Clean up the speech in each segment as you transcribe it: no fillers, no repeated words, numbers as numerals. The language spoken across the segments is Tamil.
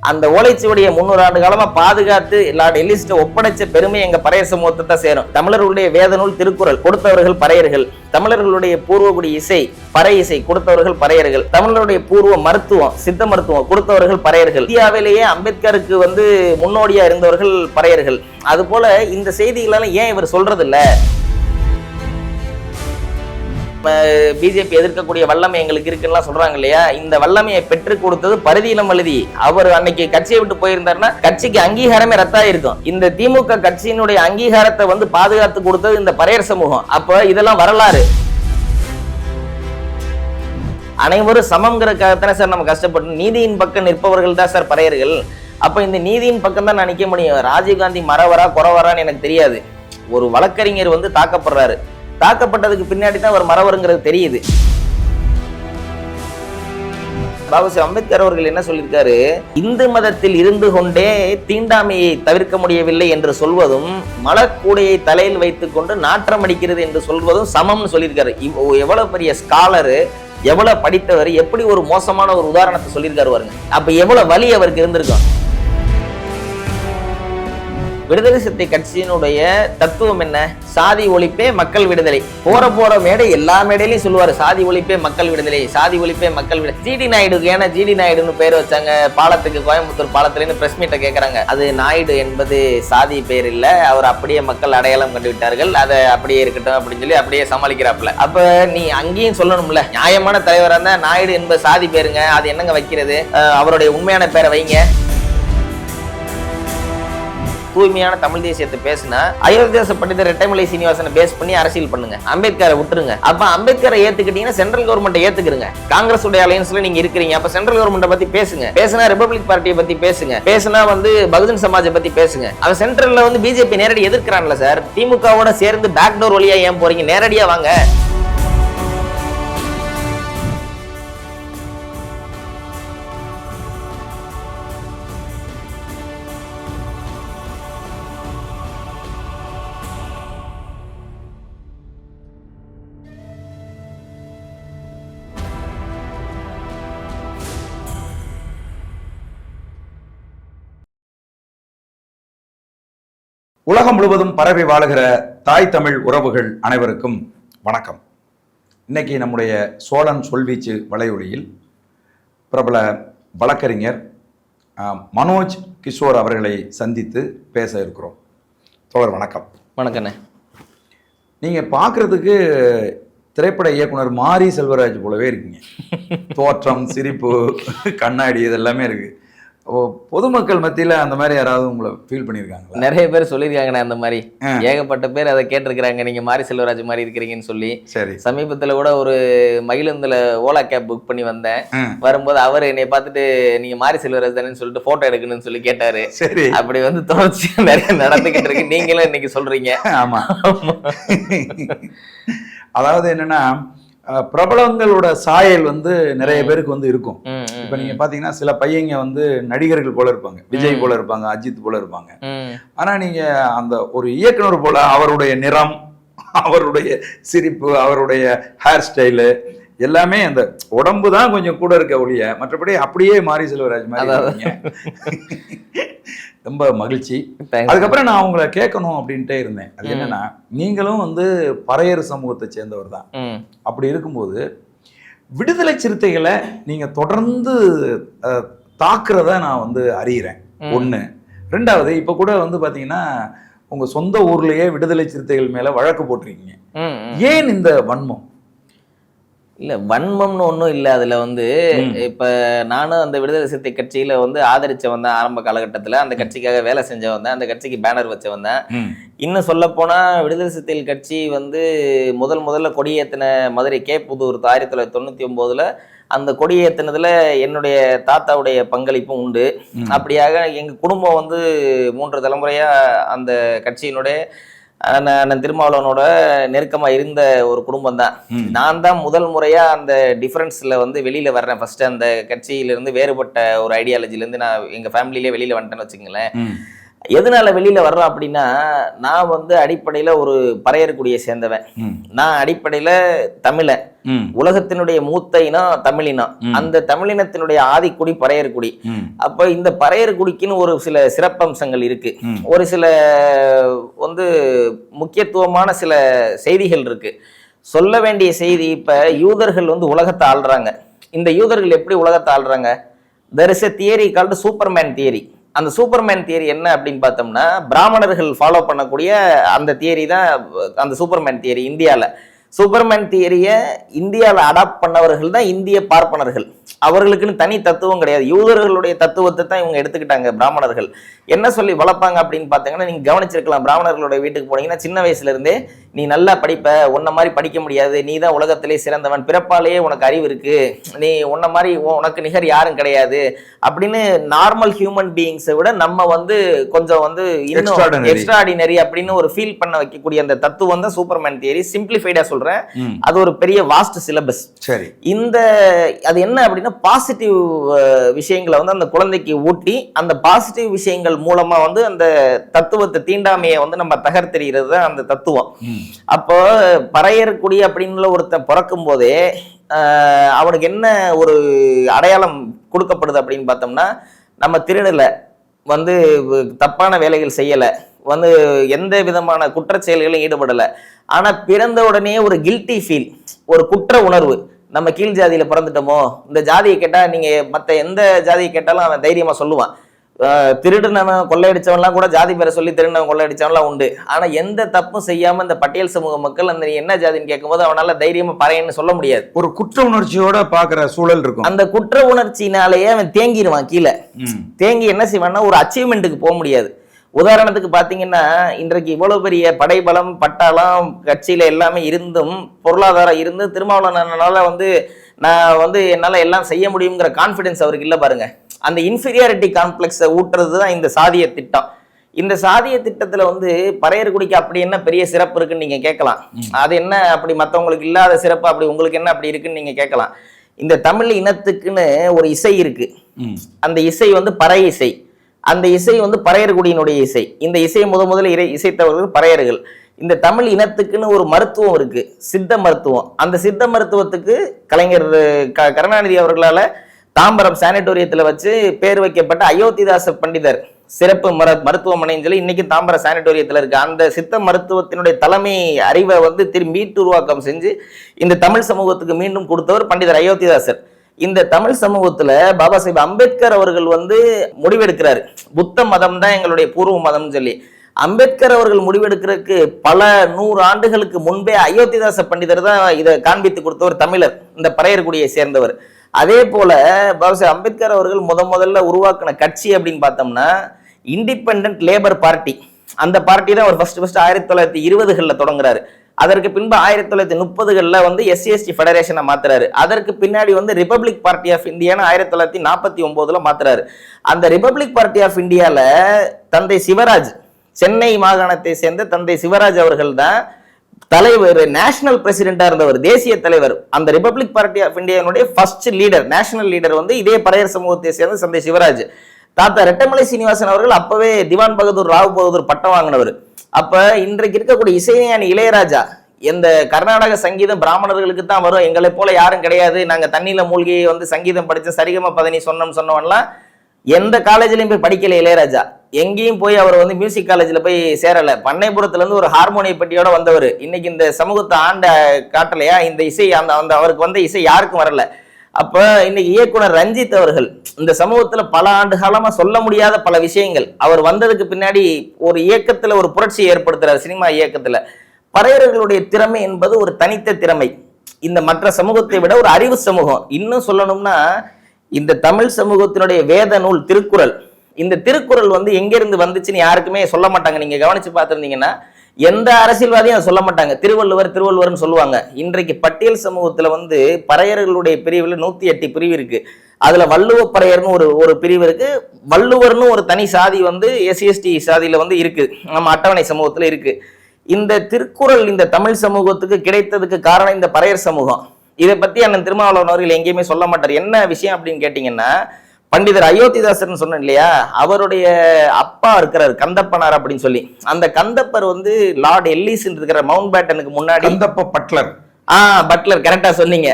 அந்த ஓலைச்சுவடியை 300 ஆண்டு காலமா பாதுகாத்து லார்ட் எலிஸ்ட ஒப்படைச்ச பெருமை எங்க பறையர் சமூகத்தை தான் சேரும். தமிழர்களுடைய வேதநூல் திருக்குறள் கொடுத்தவர்கள் பறையர்கள், தமிழர்களுடைய பூர்வகுடி இசை பறை இசை கொடுத்தவர்கள் பறையர்கள், தமிழருடைய பூர்வ மருத்துவம் சித்த மருத்துவம் கொடுத்தவர்கள் பறையர்கள், இந்தியாவிலேயே அம்பேத்கருக்கு முன்னோடியா இருந்தவர்கள் பறையர்கள். அது போல இந்த செய்திகளெல்லாம் ஏன் இவர் சொல்றது இல்ல? பிஜேபி எதிர்க்கக்கூடிய வல்லமை எங்களுக்கு இருக்குன்னா சொல்றாங்க இல்லையா, இந்த வல்லமையை பெற்றுக் கொடுத்தது பரிதியிலம் எழுதி. அவர் அன்னைக்கு கட்சியை விட்டு போயிருந்தாருன்னா கட்சிக்கு அங்கீகாரமே ரத்தா இருக்கும். இந்த திமுக கட்சியினுடைய அங்கீகாரத்தை பாதுகாத்து கொடுத்தது இந்த பறையர் சமூகம். அப்ப இதெல்லாம் வரலாறு. அனைவரும் சமம்ங்கிறதுக்காகத்தானே சார் நம்ம கஷ்டப்பட்டு நீதியின் பக்கம் நிற்பவர்கள் தான் சார் பறையர்கள். அப்ப இந்த நீதியின் பக்கம் தான் நான் நிக்க முடியும். ராஜீவ்காந்தி மறவரா குறவரான்னு எனக்கு தெரியாது. ஒரு வழக்கறிஞர் தாக்கப்படுறாரு, தாக்கப்பட்டதுக்கு பின்னாடி தான் அவர் மறவருங்கிறது தெரியுது. பாபாசாஹேப் அம்பேத்கர் அவர்கள் என்ன சொல்லியிருக்காரு, இந்து மதத்தில் இருந்து கொண்டே தீண்டாமையை தவிர்க்க முடியவில்லை என்று சொல்வதும், மலக்கூடையை தலையில் வைத்துக் கொண்டு நாற்றம் அடிக்கிறது என்று சொல்வதும் சமம்னு சொல்லியிருக்காரு. எவ்வளவு பெரிய ஸ்காலரு, எவ்வளவு படித்தவர், எப்படி ஒரு மோசமான ஒரு உதாரணத்தை சொல்லியிருக்காரு பாருங்க. அப்ப எவ்வளவு வலி அவருக்கு இருந்திருக்கும். விடுதலை சிறுத்தை கட்சியினுடைய தத்துவம் என்ன? சாதி ஒழிப்பே மக்கள் விடுதலை. போற மேடை எல்லா மேடையிலையும் சொல்லுவாரு சாதி ஒழிப்பே மக்கள் விடுதலை, சாதி ஒழிப்பே மக்கள் விடுதலை. ஜிடி நாயுடுக்கு ஏன்னா ஜிடி நாயுடுன்னு பேர் வச்சாங்க பாலத்துக்கு, கோயம்புத்தூர் பாலத்துலன்னு பிரஸ் மீட்டை கேட்கறாங்க. அது நாயுடு என்பது சாதி பேர் இல்ல, அவர் அப்படியே மக்கள் அடையாளம் கண்டு விட்டார்கள், அதை அப்படியே இருக்கட்டும் அப்படின்னு சொல்லி அப்படியே சமாளிக்கிறாப்புல. அப்ப நீ அங்கேயும் சொல்லணும்ல, நியாயமான தலைவரா இருந்தா நாயுடு என்பது சாதி பேருங்க, அது என்னங்க வைக்கிறது, அவருடைய உண்மையான பேரை வைங்க. தூய்மையான தமிழ் தேசியத்தை பேசினா அயோத்தியாச பண்டிதர் ரெட்டைமலை சீனிவாசனை பேஸ் பண்ணி அரசியல் பண்ணுங்க, அம்பேத்கரை விட்டுருங்க. அப்ப அம்பேத்கரை ஏத்துக்கிட்டீங்கன்னா சென்ட்ரல் கவர்மெண்ட் ஏத்துக்கிறங்க. காங்கிரஸ் உடைய அலையன்ஸ்ல நீங்க இருக்கிறீங்க, அப்ப சென்ட்ரல் கவர்மெண்ட் பத்தி பேசுங்க. பேசினா ரிபப்ளிக் பார்ட்டியை பத்தி பேசுங்க, பேசினா பகுஜன் சமாஜை பத்தி பேசுங்க. அவன் சென்ட்ரல்ல பிஜேபி நேரடி எதிர்க்கிறான்ல சார், திமுகவோட சேர்ந்து பேக்டோர் வழியா ஏன் போறீங்க? நேரடியா வாங்க. உலகம் முழுவதும் பரவி வாழுகிற தாய் தமிழ் உறவுகள் அனைவருக்கும் வணக்கம். இன்னைக்கு நம்முடைய சோழன் சொல்வீச்சு வலையொலியில் பிரபல வழக்கறிஞர் மனோஜ் கிஷோர் அவர்களை சந்தித்து பேச இருக்கிறோம். தோழர் வணக்கம். வணக்கண்ணே. நீங்கள் பார்க்குறதுக்கு திரைப்பட இயக்குனர் மாரி செல்வராஜ் போலவே இருக்கீங்க. தோற்றம், சிரிப்பு, கண்ணாடி இதெல்லாமே இருக்குது. பொதுமக்கள் மத்தியில் அந்த மாதிரி யாராவது உங்களை ஃபீல் பண்ணியிருக்காங்க? நிறைய பேர் சொல்லியிருக்காங்கண்ணே, அந்த மாதிரி ஏகப்பட்ட பேர் அதை கேட்டிருக்கிறாங்க, நீங்கள் மாரி செல்வராஜ் மாதிரி இருக்கிறீங்கன்னு சொல்லி. சரி, சமீபத்தில் கூட ஒரு மகிழுந்தில் ஓலா கேப் புக் பண்ணி வந்தேன். வரும்போது அவர் என்னை பார்த்துட்டு நீங்கள் மாரி செல்வராஜ் தானேன்னு சொல்லிட்டு ஃபோட்டோ எடுக்கணும்னு சொல்லி கேட்டாரு. சரி, அப்படி தொடர்ச்சி நிறைய நடந்துக்கிட்டு இருக்கு. நீங்களும் இன்னைக்கு சொல்றீங்க. ஆமாம், அதாவது என்னன்னா பிரபலங்களோட சாயல் நிறைய பேருக்கு இருக்கும். இப்ப நீங்க பாத்தீங்கன்னா சில பையங்க நடிகர்கள் போல இருப்பாங்க, விஜய் போல இருப்பாங்க, அஜித் போல இருப்பாங்க. ஆனா நீங்க அந்த ஒரு இயக்குனர் போல அவருடைய நிறம், அவருடைய சிரிப்பு, அவருடைய ஹேர் ஸ்டைலு எல்லாமே அந்த உடம்பு தான் கொஞ்சம் கூட இருக்க ஒழிய மற்றபடி அப்படியே மாரி செல்வராஜ் மாதிரி. ரொம்ப மகிழ்ச்சி. அதுக்கப்புறம் நான் உங்களை கேட்கணும் அப்படின்ட்டே இருந்தேன். அது என்னன்னா, நீங்களும் பறையர் சமூகத்தை சேர்ந்தவர் தான். அப்படி இருக்கும்போது விடுதலை சிறுத்தைகளை நீங்க தொடர்ந்து தாக்குறத நான் அறிகிறேன். ஒண்ணு. ரெண்டாவது, இப்ப கூட பாத்தீங்கன்னா உங்க சொந்த ஊர்லயே விடுதலை சிறுத்தைகள் மேல வழக்கு போட்டிருக்கீங்க. ஏன் இந்த வன்மம்? இல்லை, வன்மம்னு ஒன்றும் இல்லை. அதில் இப்போ நானும் அந்த விடுதலை சிறுத்தை கட்சியில் ஆதரிச்சவன் தான். ஆரம்ப காலகட்டத்தில் அந்த கட்சிக்காக வேலை செஞ்சவன் தான், அந்த கட்சிக்கு பேனர் வச்சவன் தான். இன்னும் சொல்லப்போனால் விடுதலை சிறுத்தைகள் கட்சி முதல்ல கொடியேற்றின மதுரை புதூர் 1999 அந்த கொடியேற்றினதில் என்னுடைய தாத்தாவுடைய பங்களிப்பும் உண்டு. அப்படியாக எங்கள் குடும்பம் 3 தலைமுறையாக அந்த கட்சியினுடைய அண்ணன் திருமாவளவனோட நெருக்கமா இருந்த ஒரு குடும்பம் தான். நான் தான் முதல் முறையா அந்த டிஃபரன்ஸ்ல வெளியில வர்றேன். ஃபர்ஸ்ட் அந்த கட்சியிலிருந்து வேறுபட்ட ஒரு ஐடியாலஜில இருந்து நான் எங்க ஃபேமிலியிலே வெளியில வந்துட்டேன்னு வச்சுக்கங்களேன். எதனால வெளியில வர்றோம் அப்படின்னா, நான் வந்து அடிப்படையில ஒரு பறையர்குடியை சேர்ந்தவன். நான் அடிப்படையில தமிழன். உலகத்தினுடைய மூத்த இனம் தமிழினம். அந்த தமிழினத்தினுடைய ஆதிக்குடி பறையர்குடி. அப்ப இந்த பறையர்குடிக்குன்னு ஒரு சில சிறப்பம்சங்கள் இருக்கு. ஒரு சில வந்து முக்கியத்துவமான சில செய்திகள் இருக்கு. சொல்ல வேண்டிய செய்தி, இப்ப யூதர்கள் வந்து உலகத்தை ஆள்றாங்க. இந்த யூதர்கள் எப்படி உலகத்தை ஆள்றாங்க? there is a theory called Superman theory. அந்த சூப்பர்மேன் தியரி என்ன அப்படின்னு பார்த்தோம்னா, பிராமணர்கள் ஃபாலோ பண்ணக்கூடிய அந்த தியரி தான் அந்த சூப்பர்மேன் தியரி. இந்தியாவில் சூப்பர்மேன் தியரியை இந்தியாவில் அடாப்ட் பண்ணவர்கள் தான் இந்திய பார்ப்பனர்கள். அவர்களுக்குன்னு தனி தத்துவம் கிடையாது. யூதர்களுடைய தத்துவத்தை தான் இவங்க எடுத்துக்கிட்டாங்க. பிராமணர்கள் என்ன சொல்லி வளர்ப்பாங்க அப்படின்னு பார்த்தீங்கன்னா, நீங்கள் கவனிச்சிருக்கலாம், பிராமணர்களுடைய வீட்டுக்கு போனீங்கன்னா சின்ன வயசுல இருந்தே நீ நல்லா படிப்ப, உன்ன மாதிரி படிக்க முடியாது, நீ தான் உலகத்திலே சிறந்தவன், பிறப்பாலேயே உனக்கு அறிவு இருக்கு, நீ உன்ன மாதிரி உனக்கு நிகர் யாரும் கிடையாது அப்படின்னு நார்மல் ஹியூமன் பீயிங்ஸை விட நம்ம வந்து கொஞ்சம் வந்து இன்னும் எக்ஸ்ட்ராடினரி அப்படின்னு ஒரு ஃபீல் பண்ண வைக்கக்கூடிய அந்த தத்துவம் தான் சூப்பர்மேன் தியரி. சிம்பிளிஃபைடா சொல்றேன், அது ஒரு பெரிய வாஸ்ட் சிலபஸ். சரி, இந்த அது என்ன அப்படின்னா, பாசிட்டிவ் விஷயங்களை வந்து அந்த குழந்தைக்கு ஊட்டி அந்த பாசிட்டிவ் விஷயங்கள் மூலமா வந்து அந்த தத்துவத்தை தீண்டாமையை வந்து நம்ம தகர்த்தெறிகிறது தான் அந்த தத்துவம். அப்போ பறையர்குடி அப்படின்னு ஒருத்தன் பிறக்கும் போதே அவனுக்கு என்ன ஒரு அடையாளம் கொடுக்கப்படுது அப்படின்னு பார்த்தோம்னா, நம்ம திருடல, வந்து தப்பான வேலைகள் செய்யலை, வந்து எந்த விதமான குற்ற செயல்களும் ஈடுபடலை. ஆனா பிறந்த உடனே ஒரு கில்ட்டி ஃபீல், ஒரு குற்ற உணர்வு. நம்ம கீழ் ஜாதியில பிறந்துட்டோமோ, இந்த ஜாதியை கேட்டா நீங்க மற்ற எந்த ஜாதியை கேட்டாலும் அவன் தைரியமா சொல்லுவான். திருடுனவன் கொள்ளையடிச்சவன்லாம் கூட ஜாதி பேரை சொல்லி திருடினவன் கொள்ளையடிச்சவன்லாம் உண்டு. ஆனா எந்த தப்பும் செய்யாம இந்த பட்டியல் சமூக மக்கள் அந்த என்ன ஜாதின்னு கேட்கும்போது அவனால தைரியமா பறையன்னு சொல்ல முடியாது. ஒரு குற்ற உணர்ச்சியோட பாக்குற சூழல் இருக்கும். அந்த குற்ற உணர்ச்சினாலேயே அவன் தேங்கிடுவான். கீழே தேங்கி என்ன செய்வான்னா ஒரு அச்சீவ்மெண்ட்டுக்கு போக முடியாது. உதாரணத்துக்கு பாத்தீங்கன்னா, இன்றைக்கு இவ்வளவு பெரிய படைபலம் பட்டாளம் கட்சியில எல்லாமே இருந்தும், பொருளாதாரம் இருந்து, திருமாவளவனால வந்து நான் வந்து என்னால எல்லாம் செய்ய முடியுங்கிற கான்பிடன்ஸ் அவருக்கு இல்லை பாருங்க. அந்த இன்ஃபீரியாரிட்டி காம்ப்ளெக்ஸை ஊட்டுறது தான் இந்த சாதிய திட்டம். இந்த சாதிய திட்டத்துல வந்து பறையர்குடிக்கு அப்படி என்ன பெரிய சிறப்பு இருக்குன்னு நீங்க கேட்கலாம். அது என்ன அப்படி மற்றவங்களுக்கு இல்லாத சிறப்பு, அப்படி உங்களுக்கு என்ன அப்படி இருக்குன்னு நீங்க கேட்கலாம். இந்த தமிழ் இனத்துக்குன்னு ஒரு இசை இருக்கு. அந்த இசை வந்து பறை இசை. அந்த இசை வந்து பறையர்குடியினுடைய இசை. இந்த இசையை முதல்ல இசைத்தவர்கள் பறையர்கள். இந்த தமிழ் இனத்துக்குன்னு ஒரு மருத்துவம் இருக்கு, சித்த மருத்துவம். அந்த சித்த மருத்துவத்துக்கு கலைஞர் கருணாநிதி அவர்களால தாம்பரம் சானிட்டோரியத்தில் வச்சு பேர் வைக்கப்பட்ட அயோத்திதாச பண்டிதர் சிறப்பு மருத்துவமனைன்னு சொல்லி இன்னைக்கு தாம்பரம் சானிட்டோரியத்தில் இருக்கு. அந்த சித்த மருத்துவத்தினுடைய தலைமை அறிவை வந்து மீட்டு உருவாக்கம் செஞ்சு இந்த தமிழ் சமூகத்துக்கு மீண்டும் கொடுத்தவர் பண்டிதர் அயோத்திதாசர். இந்த தமிழ் சமூகத்துல பாபா சாஹேப் அம்பேத்கர் அவர்கள் வந்து முடிவெடுக்கிறாரு, புத்த மதம் தான் எங்களுடைய பூர்வ மதம்னு சொல்லி. அம்பேத்கர் அவர்கள் முடிவெடுக்கிறதுக்கு பல 100 ஆண்டுகளுக்கு முன்பே அயோத்திதாச பண்டிதர் தான் இதை காண்பித்து கொடுத்தவர், தமிழர், இந்த பறையர்குடியை சேர்ந்தவர். அதே போல பாபா சாஹேப் அம்பேத்கர் அவர்கள் முதல்ல உருவாக்கின கட்சி அப்படின்னு பார்த்தோம்னா இண்டிபெண்டன்ட் லேபர் பார்ட்டி. அந்த பார்ட்டி தான் அவர் ஃபர்ஸ்ட் 1920களில் தொடங்குறாரு. அதற்கு பின்பு 1930களில் வந்து SC/ST ஃபெடரேஷனை மாத்துறாரு. அதற்கு பின்னாடி வந்து ரிபப்ளிக் பார்ட்டி ஆஃப் இந்தியான்னு 1949ல மாத்துறாரு. அந்த ரிபப்ளிக் பார்ட்டி ஆஃப் இந்தியால தந்தை சிவராஜ், சென்னை மாகாணத்தை சேர்ந்த தந்தை சிவராஜ் அவர்கள் தான் தலைவர், நேஷனல் பிரசிடென்டா இருந்தவர், தேசிய தலைவர். அந்த ரிபப்ளிக் பார்ட்டி ஆஃப் இந்தியாவுடைய ஃபர்ஸ்ட் லீடர், நேஷனல் லீடர் வந்து இதே பறையர் சமூகத்தை சேர்ந்த தந்தை சிவராஜ். தாத்தா ரெட்டமலை சீனிவாசன் அவர்கள் அப்பவே திவான் பகதூர் ராவ் பகதூர் பட்டம் வாங்கினவர். அப்ப இன்றைக்கு இருக்கக்கூடிய இசைஞானி இளையராஜா, இந்த கர்நாடக சங்கீதம் பிராமணர்களுக்கு தான் வரும், எங்களை போல யாரும் கிடையாது, நாங்க தண்ணியில மூழ்கி வந்து சங்கீதம் படிச்ச சரிகம பதனி சொன்னவன்லாம் எந்த காலேஜ்லயும் போய் படிக்கல இளையராஜா. எங்கேயும் போய் அவர் வந்து மியூசிக் காலேஜ்ல போய் சேரல. பண்ணைபுரத்துல இருந்து ஒரு ஹார்மோனிய பெட்டியோட வந்தவர். இன்னைக்கு இந்த சமூகத்தை ஆண்ட காட்டலையா இந்த இசை, அந்த அவருக்கு வந்த இசை யாருக்கும் வரல. அப்ப இன்னைக்கு இயக்குனர் ரஞ்சித் அவர்கள் இந்த சமூகத்துல பல ஆண்டு காலமா சொல்ல முடியாத பல விஷயங்கள், அவர் வந்ததுக்கு பின்னாடி ஒரு இயக்கத்துல ஒரு புரட்சியை ஏற்படுத்துறாரு, சினிமா இயக்கத்துல. பறையர்களுடைய திறமை என்பது ஒரு தனித்த திறமை. இந்த மற்ற சமூகத்தை விட ஒரு அறிவு சமூகம். இன்னும் சொல்லணும்னா இந்த தமிழ் சமூகத்தினுடைய வேத நூல் திருக்குறள், இந்த திருக்குறள் வந்து எங்கிருந்து வந்துச்சுன்னு யாருக்குமே சொல்ல மாட்டாங்க. நீங்க கவனிச்சு பார்த்திருந்தீங்கன்னா எந்த அரசியல்வாதியும் அதை சொல்ல மாட்டாங்க. திருவள்ளுவர்னு சொல்லுவாங்க. இன்றைக்கு பட்டியல் சமூகத்துல வந்து பறையர்களுடைய பிரிவுல 108 பிரிவு இருக்கு. அதுல வள்ளுவ பறையர்னு ஒரு பிரிவு இருக்கு. வள்ளுவர்னு ஒரு தனி சாதி வந்து SC/ST சாதியில வந்து இருக்கு, நம்ம அட்டவணை சமூகத்துல இருக்கு. இந்த திருக்குறள் இந்த தமிழ் சமூகத்துக்கு கிடைத்ததுக்கு காரணம் இந்த பறையர் சமூகம். இதை பத்தி அண்ணன் திருமாவளவன் அவர்கள் எங்கேயுமே சொல்ல மாட்டார். என்ன விஷயம் அப்படின்னு கேட்டீங்கன்னா, பண்டிதர் அயோத்திதாசன் சொன்னேன் இல்லையா, அவருடைய அப்பா இருக்கிறார் கந்தப்பனார் அப்படின்னு சொல்லி. அந்த கந்தப்பர் வந்து லார்ட் எல்லிஸ் இருக்கிற மவுண்ட் பேட்டனுக்கு முன்னாடி கந்தப்ப பட்லர். பட்லர், கரெக்டா சொன்னீங்க.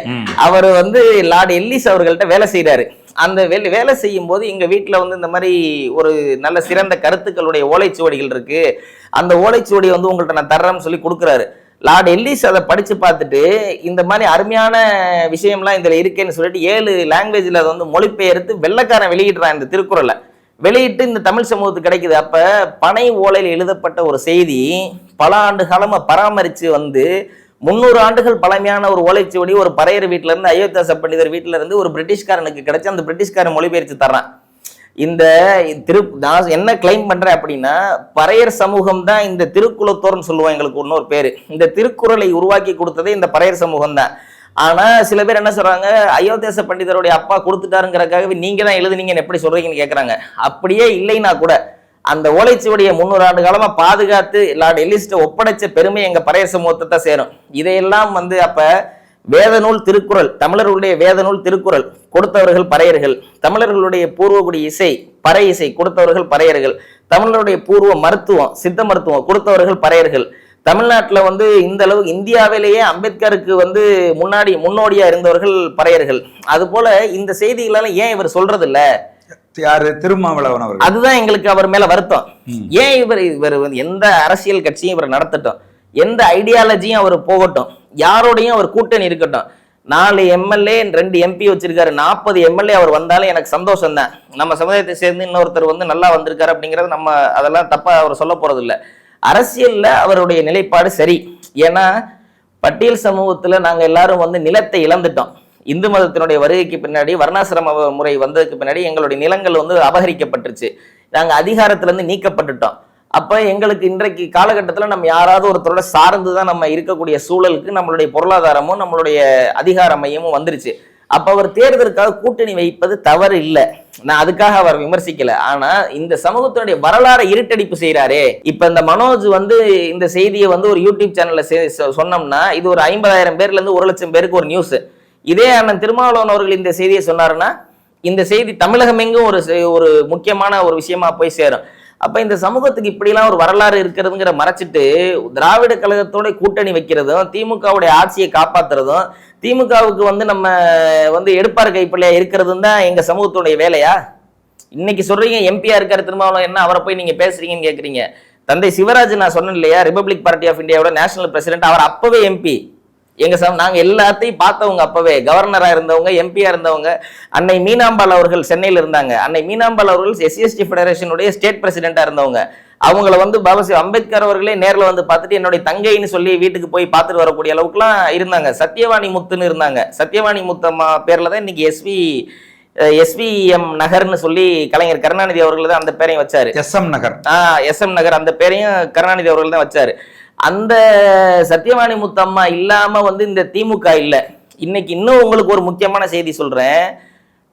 அவர் வந்து லார்ட் எல்லிஸ் அவர்கள்ட்ட வேலை செய்யறாரு. அந்த வேலை செய்யும் போது எங்க வீட்டுல வந்து இந்த மாதிரி ஒரு நல்ல சிறந்த கருத்துக்களுடைய ஓலைச்சுவடிகள் இருக்கு, அந்த ஓலைச்சுவடியை வந்து உங்கள்ட்ட நான் தர்றேன்னு சொல்லி கொடுக்குறாரு. லார்ட் எல்லிஸ் அதை படிச்சு பார்த்துட்டு இந்த மாதிரி அருமையான விஷயம்லாம் இதுல இருக்கேன்னு சொல்லிட்டு 7 லாங்குவேஜ்ல அதை வந்து மொழிபெயர்த்து வெள்ளைக்காரன் வெளியிடுறான். இந்த திருக்குறளை வெளியிட்டு இந்த தமிழ் சமூகத்துக்கு கிடைக்குது. அப்ப பனை ஓலையில் எழுதப்பட்ட ஒரு செய்தி பல ஆண்டு காலமா பராமரிச்சு வந்து 300 ஆண்டுகள் பழமையான ஒரு ஓலைச்சுவடி ஒரு பறையர் வீட்டுல இருந்து, அயோத்திதாச பண்டிதர் வீட்டுல இருந்து ஒரு பிரிட்டிஷ்காரனுக்கு கிடைச்சு அந்த பிரிட்டிஷ்காரன் மொழிபெயர்த்து தர்றான். இந்த நான் என்ன கிளைம் பண்றேன் அப்படின்னா, பறையர் சமூகம் தான் இந்த திருக்குலத்தோர்னு சொல்லுவாங்க, எங்களுக்கு இன்னொரு பேரு. இந்த திருக்குறளை உருவாக்கி கொடுத்ததே இந்த பறையர் சமூகம் தான். ஆனா சில பேர் என்ன சொல்றாங்க, அயோத்திதாச பண்டிதருடைய அப்பா கொடுத்துட்டாருங்கிறதுக்காகவே நீங்க தான் எழுதுனீங்கன்னு எப்படி சொல்றீங்கன்னு கேட்கறாங்க. அப்படியே இல்லைன்னா கூட அந்த ஓலைச்சுவடியை 300 ஆண்டு காலமா பாதுகாத்து லார்ட் எல்லிஸ்ட ஒப்படைச்ச பெருமை எங்க பறையர் சமூகத்தை தான் சேரும். இதையெல்லாம் வந்து அப்ப வேதநூல் திருக்குறள், தமிழர்களுடைய வேதநூல் திருக்குறள் கொடுத்தவர்கள் பறையர்கள், தமிழர்களுடைய பூர்வகுடி இசை பறை இசை கொடுத்தவர்கள் பறையர்கள், தமிழருடைய பூர்வ மருத்துவம் சித்த மருத்துவம் கொடுத்தவர்கள் பறையர்கள். தமிழ்நாட்டில் வந்து இந்த அளவு இந்தியாவிலேயே அம்பேத்கருக்கு வந்து முன்னோடியா இருந்தவர்கள் பறையர்கள். அது போல இந்த செய்திகளெல்லாம் ஏன் இவர் சொல்றது இல்ல? யாரு? திருமாவளவன் அவர்கள். அதுதான் எங்களுக்கு அவர் மேல வருத்தம். ஏன் இவர் எந்த அரசியல் கட்சியும் இவர் நடத்தட்டும், எந்த ஐடியாலஜியும் அவர் போகட்டும், யாரோடையும் அவர் கூட்டணி இருக்கட்டும், 4 எம்எல்ஏ 2 எம்பி வச்சிருக்காரு, 40 எம்எல்ஏ அவர் வந்தாலும் எனக்கு சந்தோஷம் தான். நம்ம சமுதாயத்தை சேர்ந்து இன்னொருத்தர் வந்து நல்லா வந்திருக்காரு அப்படிங்கறது நம்ம அதெல்லாம் தப்பா அவர் சொல்ல போறது இல்லை. அரசியல்ல அவருடைய நிலைப்பாடு சரி. ஏன்னா பட்டியல் சமூகத்துல நாங்க எல்லாரும் வந்து நிலத்தை இழந்துட்டோம். இந்து மதத்தினுடைய வருகைக்கு பின்னாடி, வர்ணாசிரம முறை வந்ததுக்கு பின்னாடி எங்களுடைய நிலங்கள் வந்து அபகரிக்கப்பட்டுருச்சு, நாங்க அதிகாரத்துல இருந்து நீக்கப்பட்டுட்டோம். அப்ப எங்களுக்கு இன்றைக்கு காலகட்டத்துல நம்ம யாராவது ஒருத்தரோட சார்ந்துதான் நம்ம இருக்கக்கூடிய சூழலுக்கு நம்மளுடைய பொருளாதாரமும் நம்மளுடைய அதிகார மையமும் வந்துருச்சு. அப்ப அவர் தேர்தலுக்காக கூட்டணி வைப்பது தவறு இல்லை, நான் அதுக்காக அவர் விமர்சிக்கல. ஆனா இந்த சமூகத்தினுடைய வரலாறு இருட்டடிப்பு செய்யறாரே. இப்ப இந்த மனோஜ் வந்து இந்த செய்தியை வந்து ஒரு யூடியூப் சேனல்ல சொன்னோம்னா இது ஒரு 50,000 பேர்ல இருந்து 1,00,000 பேருக்கு ஒரு நியூஸ். இதே அண்ணன் திருமாவளவன் அவர்கள் இந்த செய்தியை சொன்னாருன்னா இந்த செய்தி தமிழகம் எங்கும் ஒரு முக்கியமான ஒரு விஷயமா போய் சேரும். அப்ப இந்த சமூகத்துக்கு இப்படிலாம் ஒரு வரலாறு இருக்கிறதுங்கிற மறைச்சிட்டு திராவிட கழகத்தோட கூட்டணி வைக்கிறதும், திமுகவுடைய ஆட்சியை காப்பாத்துறதும், திமுகவுக்கு வந்து நம்ம வந்து எடுப்பார் கைப்பிள்ளையா இருக்கிறதும் தான் எங்க சமூகத்துடைய வேலையா? இன்னைக்கு சொல்றீங்க எம்பியா இருக்காரு திருமாவளவன், என்ன அவரை போய் நீங்க பேசுறீங்கன்னு கேக்குறீங்க. தந்தை சிவராஜ் நான் சொன்னேன் இல்லையா, ரிபப்ளிக் பார்ட்டி ஆஃப் இந்தியாவோட நேஷனல் பிரசிடென்ட், அவர் அப்பவே எம்பி. நாங்க எல்லாத்தையும் பார்த்தவங்க, அப்பவே கவர்னரா இருந்தவங்க, எம்பியா இருந்தவங்க. அன்னை மீனாம்பாள் அவர்கள் சென்னையில் இருந்தாங்க. அன்னை மீனாம்பாள் அவர்கள் SCST ஃபெடரேஷனுடைய ஸ்டேட் பிரசிடென்டா இருந்தவங்க. அவங்கள வந்து பாபாசாஹேப் அம்பேத்கர் அவர்களே நேரில் வந்து பார்த்துட்டு என்னுடைய தங்கைன்னு சொல்லி வீட்டுக்கு போய் பார்த்துட்டு வரக்கூடிய அளவுக்குலாம் இருந்தாங்க. சத்யவாணி முத்துன்னு இருந்தாங்க. சத்யவாணி முத்தம்மா பேர்ல தான் இன்னைக்கு SVM நகர்னு சொல்லி கலைஞர் கருணாநிதி அவர்கள் தான் அந்த பேரையும் வச்சாரு. SM நகர் அந்த பேரையும் கருணாநிதி அவர்கள் தான் வச்சாரு. அந்த சத்யவாணி முத்தம்மா இல்லாம வந்து இந்த திமுக இல்ல. இன்னைக்கு இன்னும் உங்களுக்கு ஒரு முக்கியமான செய்தி சொல்றேன்.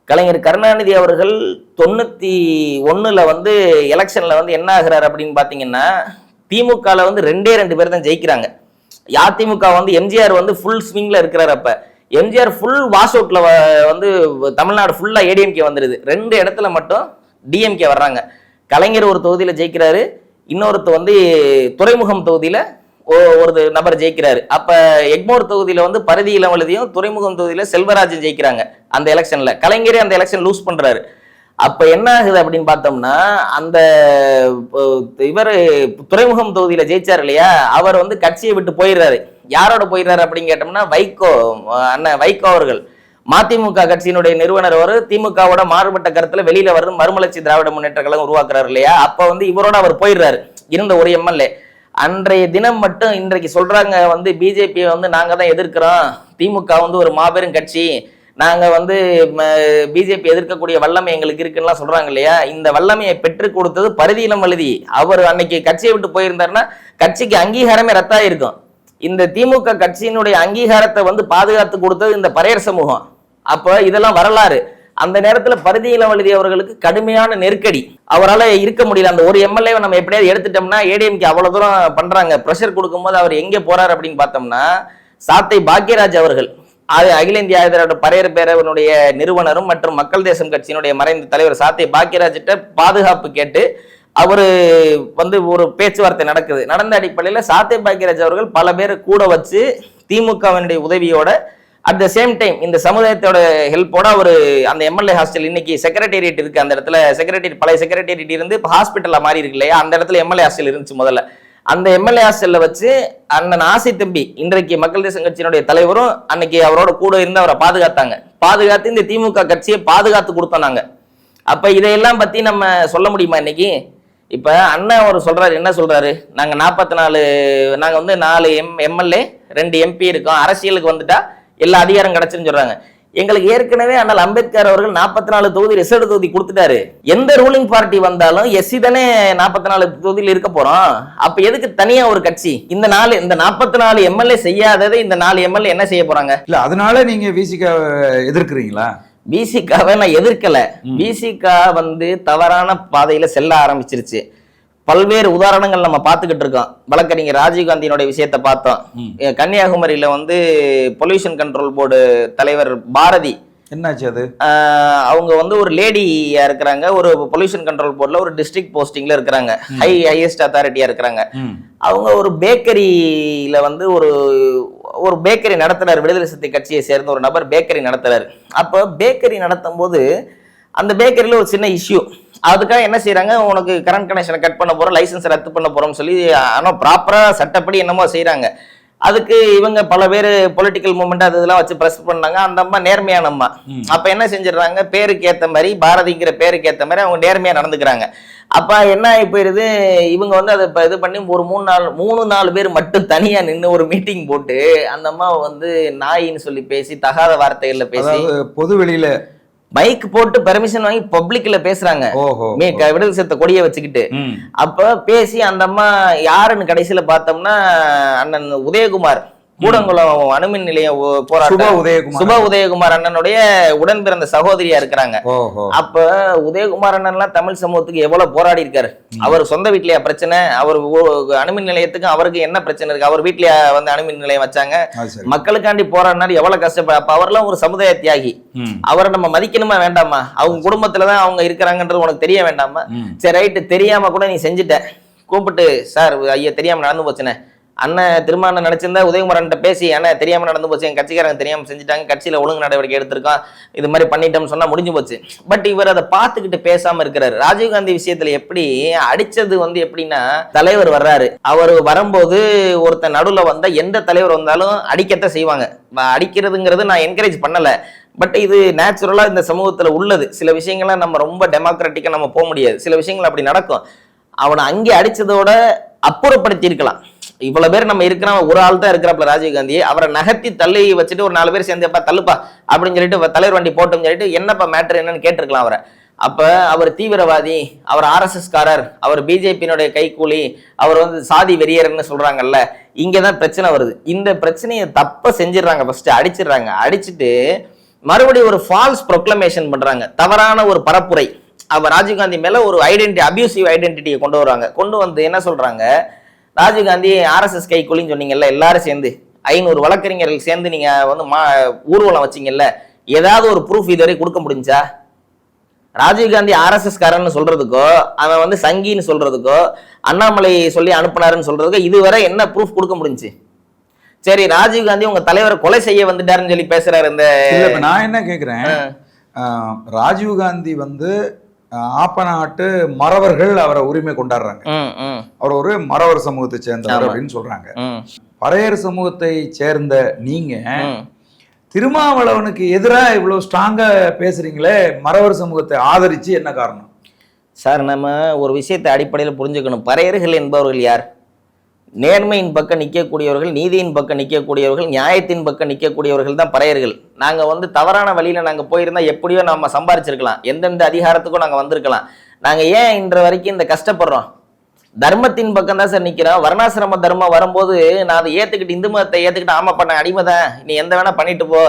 கலைஞர் கருணாநிதி அவர்கள் 91ல வந்து எலெக்ஷன்ல வந்து என்ன ஆகிறார் அப்படின்னு பாத்தீங்கன்னா, திமுகல வந்து 2 பேர் தான் ஜெயிக்கிறாங்க. அதிமுக வந்து எம்ஜிஆர் வந்து ஃபுல் ஸ்விங்ல இருக்கிறார். அப்ப எம்ஜிஆர் ஃபுல் வாஷ் அவுட்ல வந்து தமிழ்நாடு ஃபுல்லா ADMK வந்துருது. 2 இடத்துல மட்டும் DMK வர்றாங்க. கலைஞர் ஒரு தொகுதியில ஜெயிக்கிறாரு, இன்னொருத்த வந்து துறைமுகம் தொகுதியில ஒரு நபர் ஜெயிக்கிறாரு. அப்ப எக்மோர் தொகுதியில வந்து பரிதி இளவழுதியும், துறைமுகம் தொகுதியில செல்வராஜும் ஜெயிக்கிறாங்க அந்த எலெக்ஷன்ல. கலைஞரே அந்த எலெக்ஷன் லூஸ் பண்றாரு. அப்ப என்ன ஆகுது அப்படின்னு பார்த்தோம்னா, அந்த இவர் துறைமுகம் தொகுதியில ஜெயிச்சார் இல்லையா, அவர் வந்து கட்சியை விட்டு போயிடுறாரு. யாரோட போயிடுறாரு அப்படின்னு கேட்டோம்னா, அண்ணன் வைகோ அவர்கள், மதிமுக கட்சியினுடைய நிறுவனர் அவர், திமுகவோட மாறுபட்ட கருத்துல வெளியில வருது, மறுமலர்ச்சி திராவிட முன்னேற்ற கழகம் உருவாக்குறாரு இல்லையா. அப்ப வந்து இவரோட அவர் போயிடுறாரு, இருந்த ஒரு MLA. அன்றைய தினம் மட்டும் இன்றைக்கு சொல்றாங்க வந்து பிஜேபியை வந்து நாங்க தான் எதிர்க்கிறோம், திமுக வந்து ஒரு மாபெரும் கட்சி, நாங்க வந்து பிஜேபி எதிர்க்கக்கூடிய வல்லமை எங்களுக்கு இருக்குன்னு சொல்றாங்க இல்லையா. இந்த வல்லமையை பெற்றுக் கொடுத்தது பரிதி இளவழுதி. அவர் அன்னைக்கு கட்சியை விட்டு போயிருந்தாருன்னா கட்சிக்கு அங்கீகாரமே ரத்தாயிருக்கும். இந்த திமுக கட்சியினுடைய அங்கீகாரத்தை வந்து பாதுகாத்து கொடுத்தது இந்த பறையர் சமூகம். அப்ப இதெல்லாம் வரலாறு. அந்த நேரத்துல பரிதி இளவழுதி அவர்களுக்கு கடுமையான நெருக்கடி, அவரால் இருக்க முடியல. அந்த ஒரு MLA நம்ம எப்படியாவது எடுத்துட்டோம்னா, ADMK அவ்வளவு தூரம் பண்றாங்க, ப்ரெஷர் கொடுக்கும் போது அவர் எங்க போறாரு அப்படின்னு பார்த்தோம்னா, சாத்தை பாக்யராஜ் அவர்கள் அது அகில இந்திய ஆயுத பறையர் பேரவனுடைய நிறுவனரும் மற்றும் மக்கள் தேசம் கட்சியினுடைய மறைந்த தலைவர் சாத்திய பாக்கியராஜிட்ட பாதுகாப்பு கேட்டு அவரு வந்து ஒரு பேச்சுவார்த்தை நடந்த அடிப்படையில சாத்திய பாக்கியராஜ் அவர்கள் பல பேரை கூட வச்சு திமுகவினுடைய உதவியோட அட் த சேம் டைம் இந்த சமுதாயத்தோட ஹெல்ப்போட அவரு அந்த எம்எல்ஏ ஹாஸ்டல் இன்னைக்கு செக்ரட்டேரியட் இருக்கு, அந்த இடத்துல பழைய செக்ரட்டேரியட் இருந்து இப்போ ஹாஸ்பிட்டல்ல மாறி இருக்கு இல்லையா, அந்த இடத்துல எம்எல்ஏ ஹாஸ்டல் இருந்துச்சு முதல்ல. அந்த எம்எல்ஏ ஹாஸ்டல்ல வச்சு அண்ணன் ஆசை தம்பி இன்றைக்கு மக்கள் தேசம் கட்சியினுடைய தலைவரும் அன்னைக்கு அவரோட கூட இருந்து அவரை பாதுகாத்து இந்த திமுக கட்சியை பாதுகாத்து கொடுத்தோம். அப்ப இதையெல்லாம் பத்தி நம்ம சொல்ல முடியுமா இன்னைக்கு? இப்ப அண்ணன் அவர் சொல்றாரு, என்ன சொல்றாரு, நாங்க 44 நாங்க வந்து 4 எம்எல்ஏ 2 எம்பி இருக்கோம், அரசியலுக்கு வந்துட்டா எல்லா அதிகாரம் கிடைச்சுன்னு சொல்றாங்க. எங்களுக்கு ஏற்கனவே அண்ணல் அம்பேத்கர் அவர்கள் 44 தொகுதி ரிசர்வ் தொகுதி கொடுத்துட்டாரு. எந்த ரூலிங் பார்ட்டி வந்தாலும் எஸ்சி தானே 44 தொகுதியில் இருக்க போறோம். அப்ப எதுக்கு தனியா ஒரு கட்சி? இந்த 44 எம்எல்ஏ செய்யாததை இந்த 4 எம்எல்ஏ என்ன செய்ய போறாங்க? இல்ல அதனால நீங்க விசிக எதிர்க்கிறீங்களா? விசிகாவை நான் எதிர்க்கல. விசிகா வந்து தவறான பாதையில செல்ல ஆரம்பிச்சிருச்சு. பல்வேறு உதாரணங்கள் நம்ம பார்த்துக்கிட்டு இருக்கோம். வழக்கறிஞர் ராஜீவ்காந்தியினுடைய விஷயத்தை பார்த்தோம். கன்னியாகுமரியில வந்து பொல்யூஷன் கண்ட்ரோல் போர்டு தலைவர் பாரதி என்னாச்சு அது? அவங்க வந்து ஒரு லேடியா இருக்கிறாங்க, ஒரு பொல்யூஷன் கண்ட்ரோல் போர்ட்ல ஒரு டிஸ்ட்ரிக்ட் போஸ்டிங்ல இருக்கிறாங்க, ஹையஸ்ட் அத்தாரிட்டியா இருக்கிறாங்க. அவங்க ஒரு பேக்கரியில வந்து ஒரு பேக்கரி நடத்துறாரு, விடுதலை சிறுத்தை கட்சியை சேர்ந்த ஒரு நபர் பேக்கரி நடத்துறாரு. அப்போ பேக்கரி நடத்தும் போது அந்த பேக்கரியில ஒரு சின்ன இஷ்யூ. அதுக்காக என்ன செய்யறாங்க, உனக்கு கரண்ட் கனெக்ஷனை கட் பண்ண போறோம், லைசன்ஸ் ரத்து பண்ண போறோம்னு சொல்லி ஆனால் ப்ராப்பரா சட்டப்படி என்னமோ செய்யறாங்க. அதுக்கு இவங்க பல பேர் பொலிட்டிக்கல் மூவ்மெண்ட் அது இதெல்லாம் வச்சு பிரஸ் பண்ணாங்க. அந்த அம்மா நேர்மையான அம்மா. அப்ப என்ன செஞ்சிடறாங்க, பேருக்கு ஏத்த மாதிரி, பாரதிங்கிற பேருக்கு ஏத்த மாதிரி அவங்க நேர்மையா நடந்துக்கிறாங்க. அப்ப என்ன ஆகி போயிருது, இவங்க வந்து அதை இது பண்ணி ஒரு 3-4 பேர் மட்டும் தனியா நின்று ஒரு மீட்டிங் போட்டு அந்த அம்மா வந்து நாயின்னு சொல்லி பேசி தகாத வார்த்தைகள்ல பேசி பொது வெளியில மைக் போட்டு பெர்மிஷன் வாங்கி பப்ளிக்ல பேசுறாங்க, விடுதலை சிறுத்தை கொடியை வச்சுக்கிட்டு. அப்ப பேசி அந்த அம்மா யாருன்னு கடைசியில பார்த்தோம்னா அண்ணன் உதயகுமார், கூடங்குளம் அணுமின் நிலையம் போராட்டம் சுப உதயகுமார் அண்ணனுடைய உடன் பிறந்த சகோதரியா இருக்கிறாங்க. அப்ப உதயகுமார் அண்ணன்லாம் தமிழ் சமூகத்துக்கு எவ்வளவு போராடி இருக்காரு. அவர் சொந்த வீட்லயா பிரச்சனை, அவர் அணுமின் நிலையத்துக்கு அவருக்கு என்ன பிரச்சனை இருக்கு, அவர் வீட்லயா வந்து அணுமின் நிலையம் வச்சாங்க, மக்களுக்காண்டி போராடினாரு, எவ்வளவு கஷ்டப்பட. அப்ப அவர்லாம் ஒரு சமுதாய தியாகி, அவரை நம்ம மதிக்கணுமா வேண்டாமா? அவங்க குடும்பத்துலதான் அவங்க இருக்கிறாங்கன்றது உனக்கு தெரிய வேண்டாமா? சரி ரைட்டு, தெரியாம கூட நீ செஞ்சுட்ட, கூப்பிட்டு சார் ஐயா தெரியாம நடந்து போச்சுனே, அண்ணன் திரும்ப நினைச்சிருந்தா உதயகுமாரன் பேசி அண்ணன் தெரியாம நடந்து போச்சு, என் கட்சிக்காரங்க தெரியாம செஞ்சுட்டாங்க, கட்சியில ஒழுங்கு நடவடிக்கை எடுத்திருக்கோம், இது மாதிரி பண்ணிட்டோம்னு சொன்னா முடிஞ்சு போச்சு. பட் இவர் அதை பார்த்துக்கிட்டு பேசாம இருக்கிறாரு. ராஜீவ்காந்தி விஷயத்துல எப்படி அடிச்சது வந்து எப்படின்னா, தலைவர் வர்றாரு, அவர் வரும்போது ஒருத்தர் நடுவுல வந்தா எந்த தலைவர் வந்தாலும் அடிக்கத்தான் செய்வாங்க. அடிக்கிறதுங்கிறது நான் என்கரேஜ் பண்ணல, பட் இது நேச்சுரலா இந்த சமூகத்துல உள்ளது. சில விஷயங்கள்லாம் நம்ம ரொம்ப டெமோக்ராட்டிக்கா நம்ம போக முடியாது, சில விஷயங்கள் அப்படி நடக்கும். அவனை அங்கே அடிச்சதோட அப்புறப்படுத்தி இருக்கலாம். இவ்வளவு பேர் நம்ம இருக்கிறோம், ஒரு ஆள் தான் இருக்கிறாப்ல ராஜீவ்காந்தி, அவரை நகர்த்தி தள்ளி வச்சுட்டு ஒரு 4 பேர் சேர்ந்துப்பா தள்ளுப்பா அப்படின்னு சொல்லிட்டு தலைவர் வண்டி போட்டோம் சொல்லிட்டு என்னப்பா மேட்டர் என்னன்னு கேட்டிருக்கலாம் அவரை. அப்ப அவர் தீவிரவாதி, அவர் RSS காரர், அவர் பிஜேபியினுடைய கைக்கூலி, அவர் வந்து சாதி வெறியர்னு சொல்றாங்கல்ல, இங்கதான் பிரச்சனை வருது. இந்த பிரச்சனையை தப்ப செஞ்சிடறாங்க, ஃபர்ஸ்ட் அடிச்சிடுறாங்க. அடிச்சுட்டு மறுபடியும் ஒரு ஃபால்ஸ் ப்ரொக்ளமேஷன் பண்றாங்க, தவறான ஒரு பரப்புரை. அவர் ராஜீவ்காந்தி மேல ஒரு அபியூசிவ் ஐடென்டிட்டியை கொண்டு வராங்க. கொண்டு வந்து என்ன சொல்றாங்க, ராஜீவ்காந்தி RSS கைக்கூலின்னு சொன்னீங்கல்ல, எல்லாரும் சேர்ந்து 500 வழக்கறிஞர்கள் சேர்ந்து நீங்க வந்து ஊர்வலம் வச்சீங்கல்ல, ஏதாவது ஒரு ப்ரூஃப் இதுவரை கொடுக்க முடிஞ்சா? ராஜீவ்காந்தி RSS காரன்னு சொல்றதுக்கோ, அவன் வந்து சங்கின்னு சொல்றதுக்கோ, அண்ணாமலை சொல்லி அனுப்புனாருன்னு சொல்றதுக்கோ இதுவரை என்ன ப்ரூஃப் கொடுக்க முடிஞ்சு? சரி, ராஜீவ்காந்தி உங்க தலைவரை கொலை செய்ய வந்துட்டாருன்னு சொல்லி பேசுறாரு. இந்த நான் என்ன கேக்குறேன், ராஜீவ்காந்தி வந்து ஆப்பநாட்டு மறவர்கள் அவரை உரிமை கொண்டாடுறாங்க, அவர் ஒரு மறவர் சமூகத்தை சேர்ந்தவர் அப்படின்னு சொல்றாங்க. பறையர் சமூகத்தை சேர்ந்த நீங்க திருமாவளவனுக்கு எதிராக இவ்வளவு ஸ்ட்ராங்கா பேசுறீங்களே, மறவர் சமூகத்தை ஆதரிச்சு என்ன காரணம்? சார், நம்ம ஒரு விஷயத்தை அடிப்படையில் புரிஞ்சுக்கணும். பறையர்கள் என்பவர்கள் யார்? நேர்மையின் பக்கம் நிற்கக்கூடியவர்கள், நீதியின் பக்கம் நிற்கக்கூடியவர்கள், நியாயத்தின் பக்கம் நிற்கக்கூடியவர்கள் தான் பறையர்கள். நாங்கள் வந்து தவறான வழியில் நாங்கள் போயிருந்தா எப்படியோ நம்ம சம்பாரிச்சிருக்கலாம், எந்தெந்த அதிகாரத்துக்கும் நாங்கள் வந்திருக்கலாம். நாங்கள் ஏன் இன்ற வரைக்கும் இந்த கஷ்டப்படுறோம்? தர்மத்தின் பக்கம் தான் சார் நிற்கிறோம். வர்ணாசிரம தர்மம் வரும்போது நான் அதை ஏற்றுக்கிட்டு, இந்து மதத்தை ஏற்றுக்கிட்டு, ஆமா பண்ண அடிமை தான், நீ எந்த வேணா பண்ணிட்டு போ,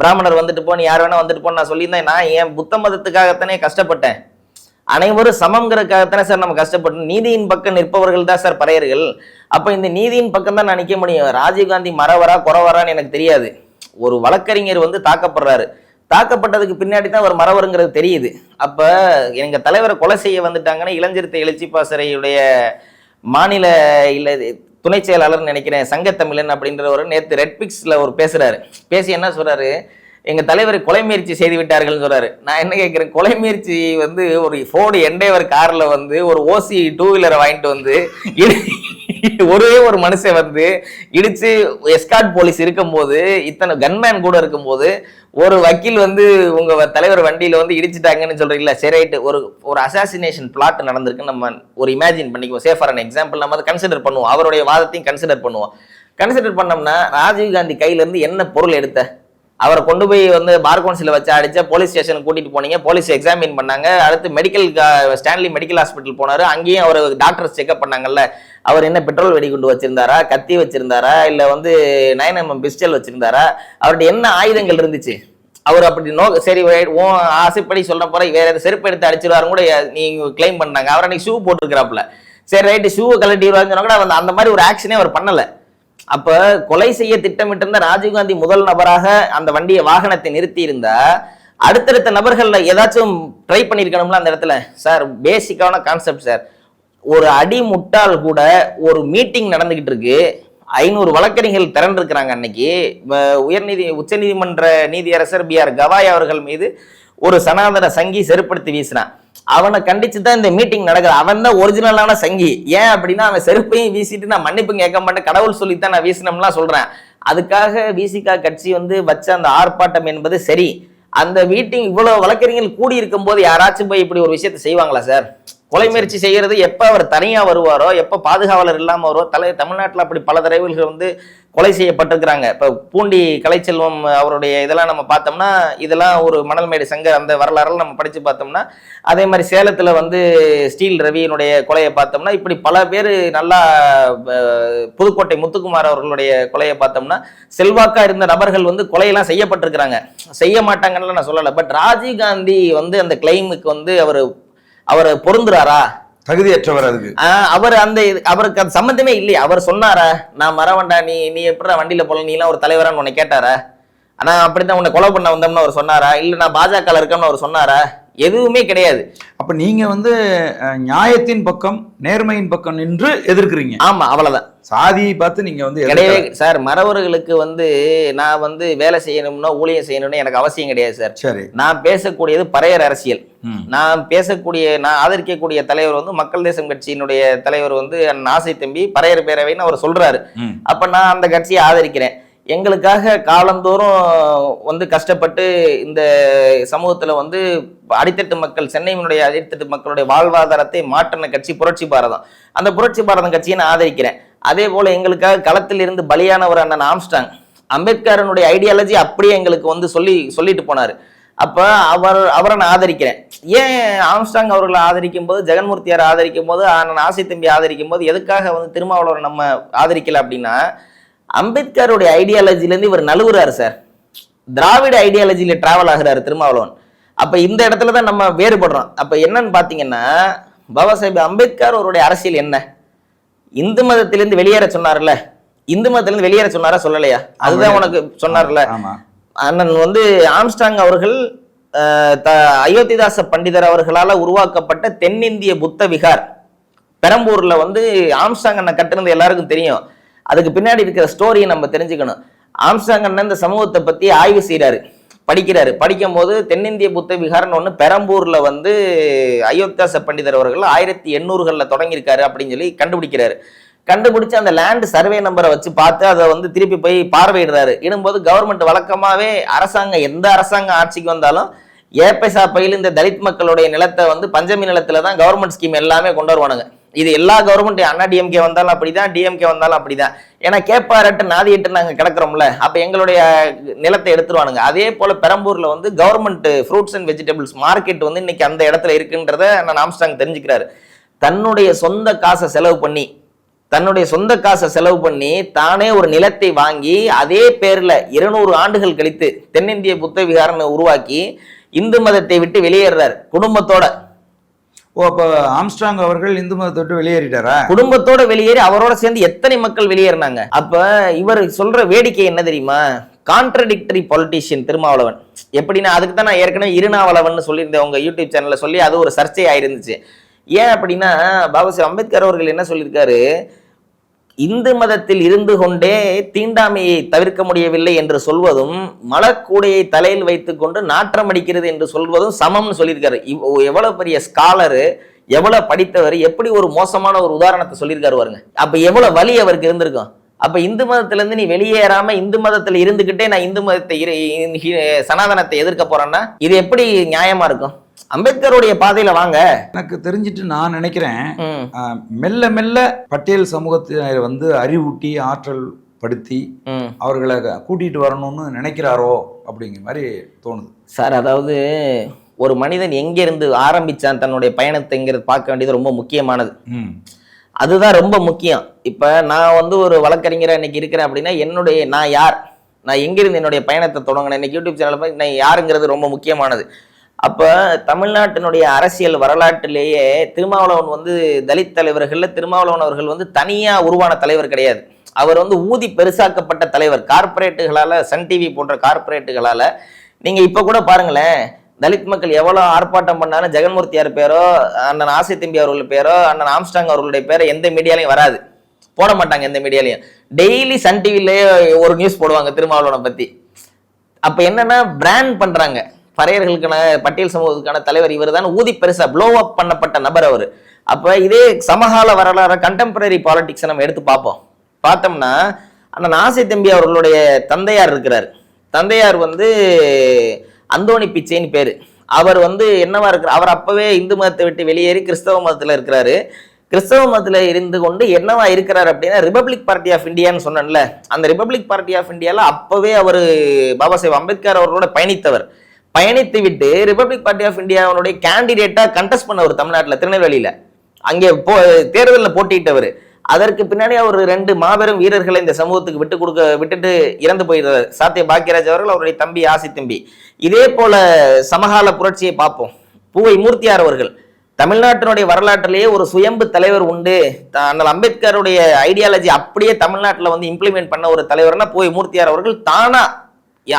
பிராமணர் வந்துட்டு போ, நீ யார் வேணா வந்துட்டு போன்னு நான் சொல்லியிருந்தேன். நான் என் புத்த மதத்துக்காகத்தானே கஷ்டப்பட்டேன். அனைவரும் சமம்ங்கிறதுக்காகத்தானே சார் நம்ம கஷ்டப்பட்டோம். நீதியின் பக்கம் நிற்பவர்கள் தான் சார் பறையர்கள். அப்ப இந்த நீதியின் பக்கம் தான் நான் நிற்க முடியும். ராஜீவ்காந்தி மறவரா குறவரான்னு எனக்கு தெரியாது. ஒரு வழக்கறிஞர் வந்து தாக்கப்படுறாரு. தாக்கப்பட்டதுக்கு பின்னாடி தான் அவர் மறவருங்கிறது தெரியுது. அப்ப எங்க தலைவரை கொலை செய்ய வந்துட்டாங்கன்னா இளஞ்சிறுத்தை எழுச்சி பாசறையுடைய மாநில இல்ல துணை செயலாளர் நினைக்கிறேன் சங்கத்தமிழன் அப்படின்றவர் நேற்று ரெட்பிக்ஸ்ல ஒரு பேசுறாரு. பேசி என்ன சொல்றாரு, எங்க தலைவரை கொலை முயற்சி செய்து விட்டார்கள் சொல்றாரு. நான் என்ன கேட்கிறேன், கொலை முயற்சி வந்து ஒரு ஃபோர்டு எண்டேவர் கார்ல வந்து ஒரு ஓசி 2 வீலரை வாங்கிட்டு வந்து ஒரே ஒரு மனுஷன் வந்து இடிச்சு எஸ்கார்ட் போலீஸ் இருக்கும்போது, இத்தனை கன்மேன் கூட இருக்கும்போது ஒரு வக்கீல் வந்து உங்க தலைவர் வண்டியில வந்து இடிச்சிட்டாங்கன்னு சொல்றீங்களா, சரி ரைட்டு, ஒரு அசாசினேஷன் பிளாட் நடந்திருக்கு நம்ம ஒரு இமேஜின் பண்ணிக்குவோம், சேஃப் ஃபார் அன் எக்ஸாம்பிள், நம்ம அதை கன்சிடர் பண்ணுவோம், அவருடைய வாதத்தையும் கன்சிடர் பண்ணுவோம். கன்சிடர் பண்ணோம்னா ராஜீவ்காந்தி கையில இருந்து என்ன பொருள் எடுத்த, அவரை கொண்டு போய் வந்து பார் கவுன்சில வச்சு அடிச்சா, போலீஸ் ஸ்டேஷனுக்கு கூட்டிட்டு போனீங்க, போலீஸ் எக்ஸாமின் பண்ணாங்க, அடுத்து ஸ்டான்லி மெடிக்கல் ஹாஸ்பிட்டல் போனாரு, அங்கேயும் அவர் டாக்டர்ஸ் செக்அப் பண்ணாங்கல்ல, அவர் என்ன பெட்ரோல் வெடிகுண்டு வச்சிருந்தாரா, கத்தி வச்சிருந்தாரா, இல்ல வந்து 9mm பிஸ்டல் வச்சிருந்தாரா, அவர்கிட்ட என்ன ஆயுதங்கள் இருந்துச்சு, அவர் அப்படி சரி ஆசைப்படி சொல்ற போற வேற ஏதாவது செருப்பு எடுத்து அடிச்சிருவாரு கூட நீங்க கிளைம் பண்ணாங்க. அவர் அன்னைக்கு ஷூ போட்டுருக்கிறாப்புல, சரி ரைட்டு ஷூவை கலட்டிடுவாருன்னு சொன்னா கூட அந்த மாதிரி ஒரு ஆக்ஷனே அவர் பண்ணல. அப்ப கொலை செய்ய திட்டமிட்டு இருந்த ராஜீவ்காந்தி முதல் நபராக அந்த வண்டியை வாகனத்தை நிறுத்தி இருந்தா அடுத்தடுத்த நபர்கள்ல ஏதாச்சும் ட்ரை பண்ணிருக்கணும்ல அந்த இடத்துல. சார் பேசிக்கான கான்செப்ட் சார், ஒரு அடி முட்டால் கூட ஒரு மீட்டிங் நடந்துகிட்டு இருக்கு, 500 வழக்கறிஞர்கள் திரண்டிருக்கிறாங்க. அன்னைக்கு உச்சநீதிமன்ற நீதியரசர் BR கவாய் அவர்கள் மீது ஒரு சனாதன சங்கி செருப்படுத்தி வீசினான். அவனை கண்டிச்சு தான் இந்த மீட்டிங் நடக்குது. அவன் தான் ஒரிஜினலான சங்கி. ஏன் அப்படின்னா அவன் செருப்பையும் வீசிட்டு நான் மன்னிப்பு கேட்க மாட்டேன், கடவுள் சொல்லித்தான் நான் வீசினோம்லாம் சொல்றேன். அதுக்காக விசிகா கட்சி வந்து வச்ச அந்த ஆர்ப்பாட்டம் என்பது சரி. அந்த மீட்டிங் இவ்வளவு வழக்கறிஞர்கள் கூடி இருக்கும் போது யாராச்சும் போய் இப்படி ஒரு விஷயத்தை செய்வாங்களா சார்? கொலை முயற்சி செய்யறது எப்ப அவர் தனியா வருவாரோ, எப்ப பாதுகாவலர் இல்லாம வருவோ, தமிழ்நாட்டில் அப்படி பல தலைவர்கள் வந்து கொலை செய்யப்பட்டிருக்கிறாங்க. இப்ப பூண்டி கலைச்செல்வம் அவருடைய இதெல்லாம் நம்ம பார்த்தோம்னா, இதெல்லாம் ஒரு மணல்மேடு சங்க அந்த வரலாறுல நம்ம படிச்சு பார்த்தோம்னா, அதே மாதிரி சேலத்துல வந்து ஸ்டீல் ரவியினுடைய கொலையை பார்த்தோம்னா, இப்படி பல பேர் நல்லா, புதுக்கோட்டை முத்துக்குமார் அவர்களுடைய கொலையை பார்த்தோம்னா செல்வாக்கா இருந்த நபர்கள் வந்து கொலையெல்லாம் செய்யப்பட்டிருக்கிறாங்க. செய்ய மாட்டாங்கன்னு நான் சொல்லலை. பட் ராஜீவ்காந்தி வந்து அந்த கிளைமுக்கு வந்து அவர் பொருந்துறாரா? தகுதியற்றவர். அதுக்கு அவர் அவருக்கு அது சம்பந்தமே இல்லையா? அவர் சொன்னாரா, நான் மறவண்டா, நீ எப்படி வண்டியில போல, நீ எல்லாம் ஒரு தலைவரான்னு உன்னை கேட்டாரா? ஆனா அப்படித்தான் உன்னை கொலை பண்ண வந்தோம்னு அவர் சொன்னாரா? இல்ல நான் பாஜக இருக்கேன்னு அவர் சொன்னாரா? எதுவுமே கிடையாது. அப்ப நீங்க வந்து நியாயத்தின் பக்கம், நேர்மையின் பக்கம் நின்று எதிர்க்கிறீங்க. ஆமா, அவ்வளவுதான். சாதியை பார்த்து நீங்க வந்து கிடையவே சார். மறவர்களுக்கு வந்து நான் வந்து வேலை செய்யணும்னா ஊழியம் செய்யணும்னு எனக்கு அவசியம் கிடையாது சார். சரி, நான் பேசக்கூடியது பறையர் அரசியல். நான் ஆதரிக்கக்கூடிய தலைவர் வந்து மக்கள் தேசம் கட்சியினுடைய தலைவர் வந்து ஆசை தம்பி பறையர் பேரவைன்னு அவர் சொல்றாரு. அப்ப நான் அந்த கட்சியை ஆதரிக்கிறேன். எங்களுக்காக காலந்தோறும் வந்து கஷ்டப்பட்டு இந்த சமூகத்துல வந்து அடித்தட்டு மக்கள், சென்னையினுடைய அடித்தட்டு மக்களுடைய வாழ்வாதாரத்தை மாற்றின கட்சி புரட்சி பாரதம். அந்த புரட்சி பாரதம் கட்சியை நான் ஆதரிக்கிறேன். அதே போல எங்களுக்காக களத்தில் இருந்து பலியானவர் அண்ணன் ஆம்ஸ்டாங், அம்பேத்கரனுடைய ஐடியாலஜி அப்படியே எங்களுக்கு வந்து சொல்லிட்டு போனாரு. அப்ப அவரை நான் ஆதரிக்கிறேன். ஏன் ஆம்ஸ்டாங் அவர்களை ஆதரிக்கும் போது, ஜெகன்மூர்த்தியாரை ஆதரிக்கும் போது, அண்ணன் ஆசை தம்பி ஆதரிக்கும் போது எதுக்காக வந்து திருமாவளவரை நம்ம ஆதரிக்கல அப்படின்னா, அம்பேத்கருடைய ஐடியாலஜிலேருந்து இவர் நழுவுறாரு சார். திராவிட ஐடியாலஜியில டிராவல் ஆகுறாரு திருமாவளவன். அப்ப இந்த இடத்துல தான் நம்ம வேறுபடுறோம். அப்ப என்னன்னு பாத்தீங்கன்னா, பாபா சாஹேப் அம்பேத்கர் அவருடைய அரசியல் என்ன? இந்து மதத்திலிருந்து வெளியேற சொன்னார்ல, இந்து மதத்திலிருந்து வெளியேற சொன்னாரா சொல்லலையா? அதுதான் உனக்கு சொன்னார்ல. அண்ணன் வந்து ஆம்ஸ்டாங் அவர்கள் அயோத்திதாச பண்டிதர் அவர்களால் உருவாக்கப்பட்ட தென்னிந்திய புத்த விகார் பெரம்பூர்ல வந்து ஆம்ஸ்டாங் அண்ணன் கட்டுனது எல்லாருக்கும் தெரியும். அதுக்கு பின்னாடி இருக்கிற ஸ்டோரியை நம்ம தெரிஞ்சுக்கணும். ஆம்ஸ்டாங் அண்ணன் இந்த சமூகத்தை பத்தி ஆய்வு செய்யறாரு, படிக்கிறாரு. படிக்கும் போது தென்னிந்திய புத்த விகாரன்னு ஒண்ணு பெரம்பூர்ல வந்து அயோத்திதாச பண்டிதர் அவர்கள் 1800களில் தொடங்கியிருக்காரு அப்படின்னு சொல்லி கண்டுபிடிக்கிறாரு. கண்டுபிடிச்சு அந்த லேண்ட் சர்வே நம்பரை வச்சு பார்த்து அதை வந்து திருப்பி போய் பார்வையிடுறாரு. இடும்போது கவர்மெண்ட் வழக்கமாவே எந்த அரசாங்கம் ஆட்சிக்கு வந்தாலும் ஏபைசா பையில் இந்த தலித் மக்களுடைய நிலத்தை வந்து பஞ்சமி நிலத்துல தான் கவர்மெண்ட் ஸ்கீம் எல்லாமே கொண்டு வருவானுங்க. இது எல்லா கவர்மெண்ட், அண்ணா டிஎம்கே வந்தாலும் அப்படிதான், டிஎம்கே வந்தாலும் அப்படிதான். ஏன்னா கேப்பாரட்டு நாதிட்டு நாங்க கிடக்குறோம்ல, அப்ப எங்களுடைய நிலத்தை எடுத்துருவானுங்க. அதே போல பெரம்பூர்ல வந்து government fruits and vegetables market வந்து இன்னைக்கு அந்த இடத்துல இருக்குன்றத நான் ஆம்ஸ்டாங் தெரிஞ்சுக்கிறாரு. தன்னுடைய சொந்த காசை செலவு பண்ணி தானே ஒரு நிலத்தை வாங்கி அதே பேர்ல 200 ஆண்டுகள் கழித்து தென்னிந்திய புத்த விகாரனை உருவாக்கி இந்து மதத்தை விட்டு வெளியேறார் குடும்பத்தோட. அப்ப ஆம்ஸ்டாங் அவர்கள் இந்து மதத்தை விட்டு வெளியேறிட்டாரா? குடும்பத்தோட வெளியேறி அவரோட சேர்ந்து எத்தனை மக்கள் வெளியேறினாங்க. அப்ப இவர் சொல்ற வேடிக்கை என்ன தெரியுமா? Contradictory politician Thirumavalavan. எப்படின்னா அதுக்கு தான் நான் ஏற்கனவே இருநாவலவன் சொல்லியிருந்தேன் உங்க யூடியூப் சேனல்ல சொல்லி, அது ஒரு சர்ச்சை ஆயிருந்துச்சு. ஏன் அப்படின்னா பாபா சாஹேப் அம்பேத்கர் அவர்கள் என்ன சொல்லியிருக்காரு, இந்து மதத்தில் இருந்து கொண்டே தீண்டாமையை தவிர்க்க முடியவில்லை என்று சொல்வதும் மலக்கூடையை தலையில் வைத்துக் கொண்டு நாற்றம் அடிக்கிறது என்று சொல்வதும் சமம்னு சொல்லியிருக்காரு. எவ்வளவு பெரிய ஸ்காலரு, எவ்வளவு படித்தவர், எப்படி ஒரு மோசமான ஒரு உதாரணத்தை சொல்லியிருக்காரு பாருங்க. அப்ப எவ்வளவு வலி அவருக்கு இருந்திருக்கும். அப்ப இந்து மதத்துல இருந்து நீ வெளியேறாம இந்து மதத்துல இருந்துகிட்டே நான் இந்து மதத்தை சனாதனத்தை எதிர்க்க போறேன்னா இது எப்படி நியாயமா இருக்கும்? அம்பேத்கருடைய பாதையில வாங்க. எனக்கு தெரிஞ்சிட்டு நான் நினைக்கிறேன், மெல்ல மெல்ல பட்டியல் சமூகத்தினர் வந்து அறிவூட்டி ஆற்றல் படுத்தி அவர்களை கூட்டிட்டு வரணும்னு நினைக்கிறாரோ அப்படிங்கிற மாதிரி தோணுது சார். அதாவது ஒரு மனிதன் எங்கிருந்து ஆரம்பிச்சான் தன்னுடைய பயணத்தைங்கிறது பார்க்க வேண்டியது ரொம்ப முக்கியமானது. அதுதான் ரொம்ப முக்கியம். இப்ப நான் வந்து ஒரு வழக்கறிஞராக இன்னைக்கு இருக்கிறேன் அப்படின்னா நான் யார், நான் எங்கிருந்து என்னுடைய பயணத்தை தொடங்கினேன், இன்னைக்கு யூடியூப் சேனல் போய் நான் யாருங்கிறது ரொம்ப முக்கியமானது. அப்ப தமிழ்நாட்டினுடைய அரசியல் வரலாற்றிலேயே திருமாவளவன் வந்து தலித் தலைவர்கள்ல திருமாவளவன் அவர்கள் வந்து தனியா உருவான தலைவர் கிடையாது. அவர் வந்து ஊதி பெருசாக்கப்பட்ட தலைவர். கார்பரேட்டுகளால, சன் டிவி போன்ற கார்பரேட்டுகளால. நீங்க இப்ப கூட பாருங்களேன், தலித் மக்கள் எவ்வளவு ஆர்ப்பாட்டம் பண்ணாலும் ஜெகன்மூர்த்தியார் பேரோ, அண்ணன் ஆசை தம்பி அவர்கள் பேரோ, அண்ணன் ஆம்ஸ்டாங் அவர்களுடைய பேரோ எந்த மீடியாலையும் வராது, போட மாட்டாங்க எந்த மீடியாலையும். டெய்லி சன் டிவிலேயே ஒரு நியூஸ் போடுவாங்க திருமாவளவனை பத்தி. அப்ப என்னன்னா பிராண்ட் பண்றாங்க. பறையர்களுக்கான பட்டியல் சமூகத்துக்கான தலைவர் இவர் தான், ஊதி பெருசா ப்ளோ அப் பண்ணப்பட்ட நபர் அவர். அப்ப இதே சமகால வரலாறு கண்டெம்பரரி பாலிடிக்ஸ் நம்ம எடுத்து பார்ப்போம். பார்த்தோம்னா அண்ணன் ஆசை தம்பி அவர்களுடைய தந்தையார் இருக்கிறார். தந்தையார் வந்து அந்தோணி பிச்சைன்னு பேரு. அவர் வந்து என்னவா இருக்கிறார், அவர் அப்பவே இந்து மதத்தை விட்டு வெளியேறி கிறிஸ்தவ மதத்துல இருக்கிறாரு. கிறிஸ்தவ மதத்துல இருந்து கொண்டு என்னவா இருக்கிறார் அப்படின்னா ரிபப்ளிக் பார்ட்டி ஆஃப் இந்தியான்னு சொன்னேன்ல, அந்த ரிபப்ளிக் பார்ட்டி ஆஃப் இந்தியால அப்பவே அவர் பாபா சாஹேப் அம்பேத்கர் அவர்களோட பயணித்தவர். பயணித்து விட்டு ரிபப்ளிக் பார்ட்டி ஆஃப் இந்தியாவுடைய கேண்டிடேட்டா கண்டெஸ்ட் பண்ணவர் தமிழ்நாட்டில் திருநெல்வேலியில. அங்கே தேர்தலில் போட்டியிட்டவர். அதற்கு பின்னாடி அவர் 2 மாபெரும் வீரர்களை இந்த சமூகத்துக்கு விட்டுட்டு இறந்து போயிருந்தார். சாத்திய பாக்கியராஜ் அவர்கள், அவருடைய தம்பி ஆசி தம்பி. இதே போல சமகால புரட்சியை பார்ப்போம். பூவை மூர்த்தியார் அவர்கள், தமிழ்நாட்டினுடைய வரலாற்றிலேயே ஒரு சுயம்பு தலைவர் உண்டு, அண்ணல் அம்பேத்கருடைய ஐடியாலஜி அப்படியே தமிழ்நாட்டில் வந்து இம்ப்ளிமெண்ட் பண்ண ஒரு தலைவர்னா பூவை மூர்த்தியார் அவர்கள். தானா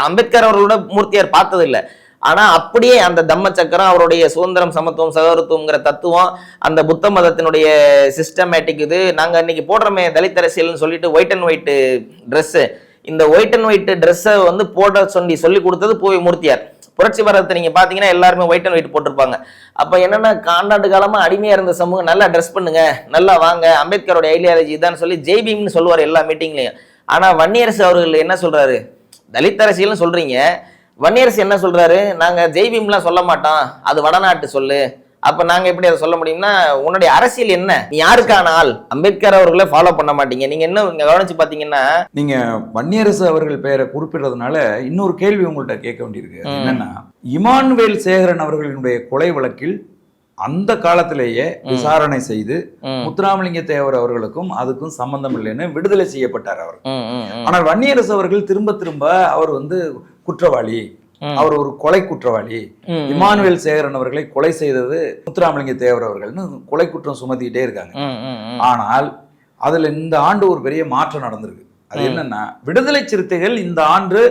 அம்பேத்கர் அவர்களோட மூர்த்தியார் பார்த்ததில்லை, ஆனா அப்படியே அந்த தம்ம சக்கரம், அவருடைய சுதந்திரம், சமத்துவம், சகோதரத்துவங்கிற தத்துவம், அந்த புத்த மதத்தினுடைய சிஸ்டமேட்டிக் இது நாங்க இன்னைக்கு போடுறோமே தலித் அரசியல்னு சொல்லிட்டு ஒயிட் அண்ட் ஒயிட் ட்ரெஸ், இந்த ஒயிட் அண்ட் ஒயிட் ட்ரெஸ்ஸை வந்து போட சொல்லி கொடுத்தது பூவை மூர்த்தியார். புரட்சி பாரதத்தை நீங்க பாத்தீங்கன்னா எல்லாருமே ஒயிட் அண்ட் ஒயிட் போட்டிருப்பாங்க. அப்ப என்னன்னா காண்டாண்டு காலமா அடிமையா இருந்த சமூகம் நல்லா ட்ரெஸ் பண்ணுங்க, நல்லா வாங்க, அம்பேத்கரோட ஐடியாலஜி இதான்னு சொல்லி ஜெய்பீம்னு சொல்லுவார் எல்லா மீட்டிங்லயும். ஆனா வன்னியரசு அவர்கள் என்ன சொல்றாரு, தலித் அரசியல்னு சொல்றீங்க, வன்னியரசு என்ன சொல்றாரு, நாங்க ஜெய்பீம்லாம் சொல்ல மாட்டோம், அது வடநாட்டு சொல்லு. அப்ப நாங்க எப்படி அதை சொல்ல முடியும்னா, உன்னுடைய அரசியல் என்ன, நீ யாருக்கான ஆள்? அம்பேத்கர் அவர்களை ஃபாலோ பண்ண மாட்டீங்க. நீங்க என்ன கவனிச்சு பாத்தீங்கன்னா, நீங்க வன்னியரசு அவர்கள் பெயரை குறிப்பிடுறதுனால இன்னொரு கேள்வி உங்கள்கிட்ட கேட்க வேண்டியிருக்கு. என்னன்னா, இமானுவேல் சேகரன் அவர்களுடைய கொலை வழக்கில் அந்த காலத்திலேயே விசாரணை செய்து முத்துராமலிங்க தேவர் அவர்களுக்கும் அதுக்கும் சம்பந்தம் இல்லைன்னு விடுதலை செய்யப்பட்டார் அவர். ஆனால் வன்னியரசு அவர்கள் திரும்ப திரும்ப அவர் வந்து குற்றவாளி, அவர் ஒரு கொலை குற்றவாளி, இமானுவேல் சேகரன் அவர்களை கொலை செய்தது முத்துராமலிங்க தேவர் அவர்கள்னு கொலை குற்றம் சுமத்திக்கிட்டே இருக்காங்க. ஆனால் அதுல இந்த ஆண்டு ஒரு பெரிய மாற்றம் நடந்திருக்கு. அது என்னன்னா, விடுதலை சிறுத்தைகள் இந்த ஆண்டு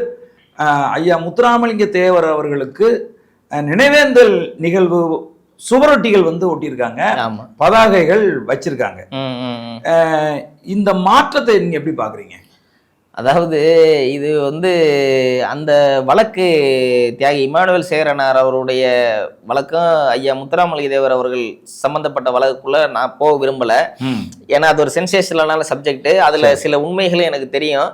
ஐயா முத்துராமலிங்க தேவர் அவர்களுக்கு நினைவேந்தல் நிகழ்வு சுவரொட்டிகள் வந்து ஒட்டியிருக்காங்க, பதாகைகள் வச்சிருக்காங்க. இந்த மாற்றத்தை நீங்க எப்படி பாக்குறீங்க? அதாவது இது வந்து அந்த வழக்கு தியாகி இமானுவேல் சேகரனார் அவருடைய வழக்கம் ஐயா முத்துராமலிங்க தேவர் அவர்கள் சம்பந்தப்பட்ட வழக்குள்ள நான் போக விரும்பல. ஏன்னா அது ஒரு சென்சேஷனலான சப்ஜெக்ட். அதுல சில உண்மைகளும் எனக்கு தெரியும்.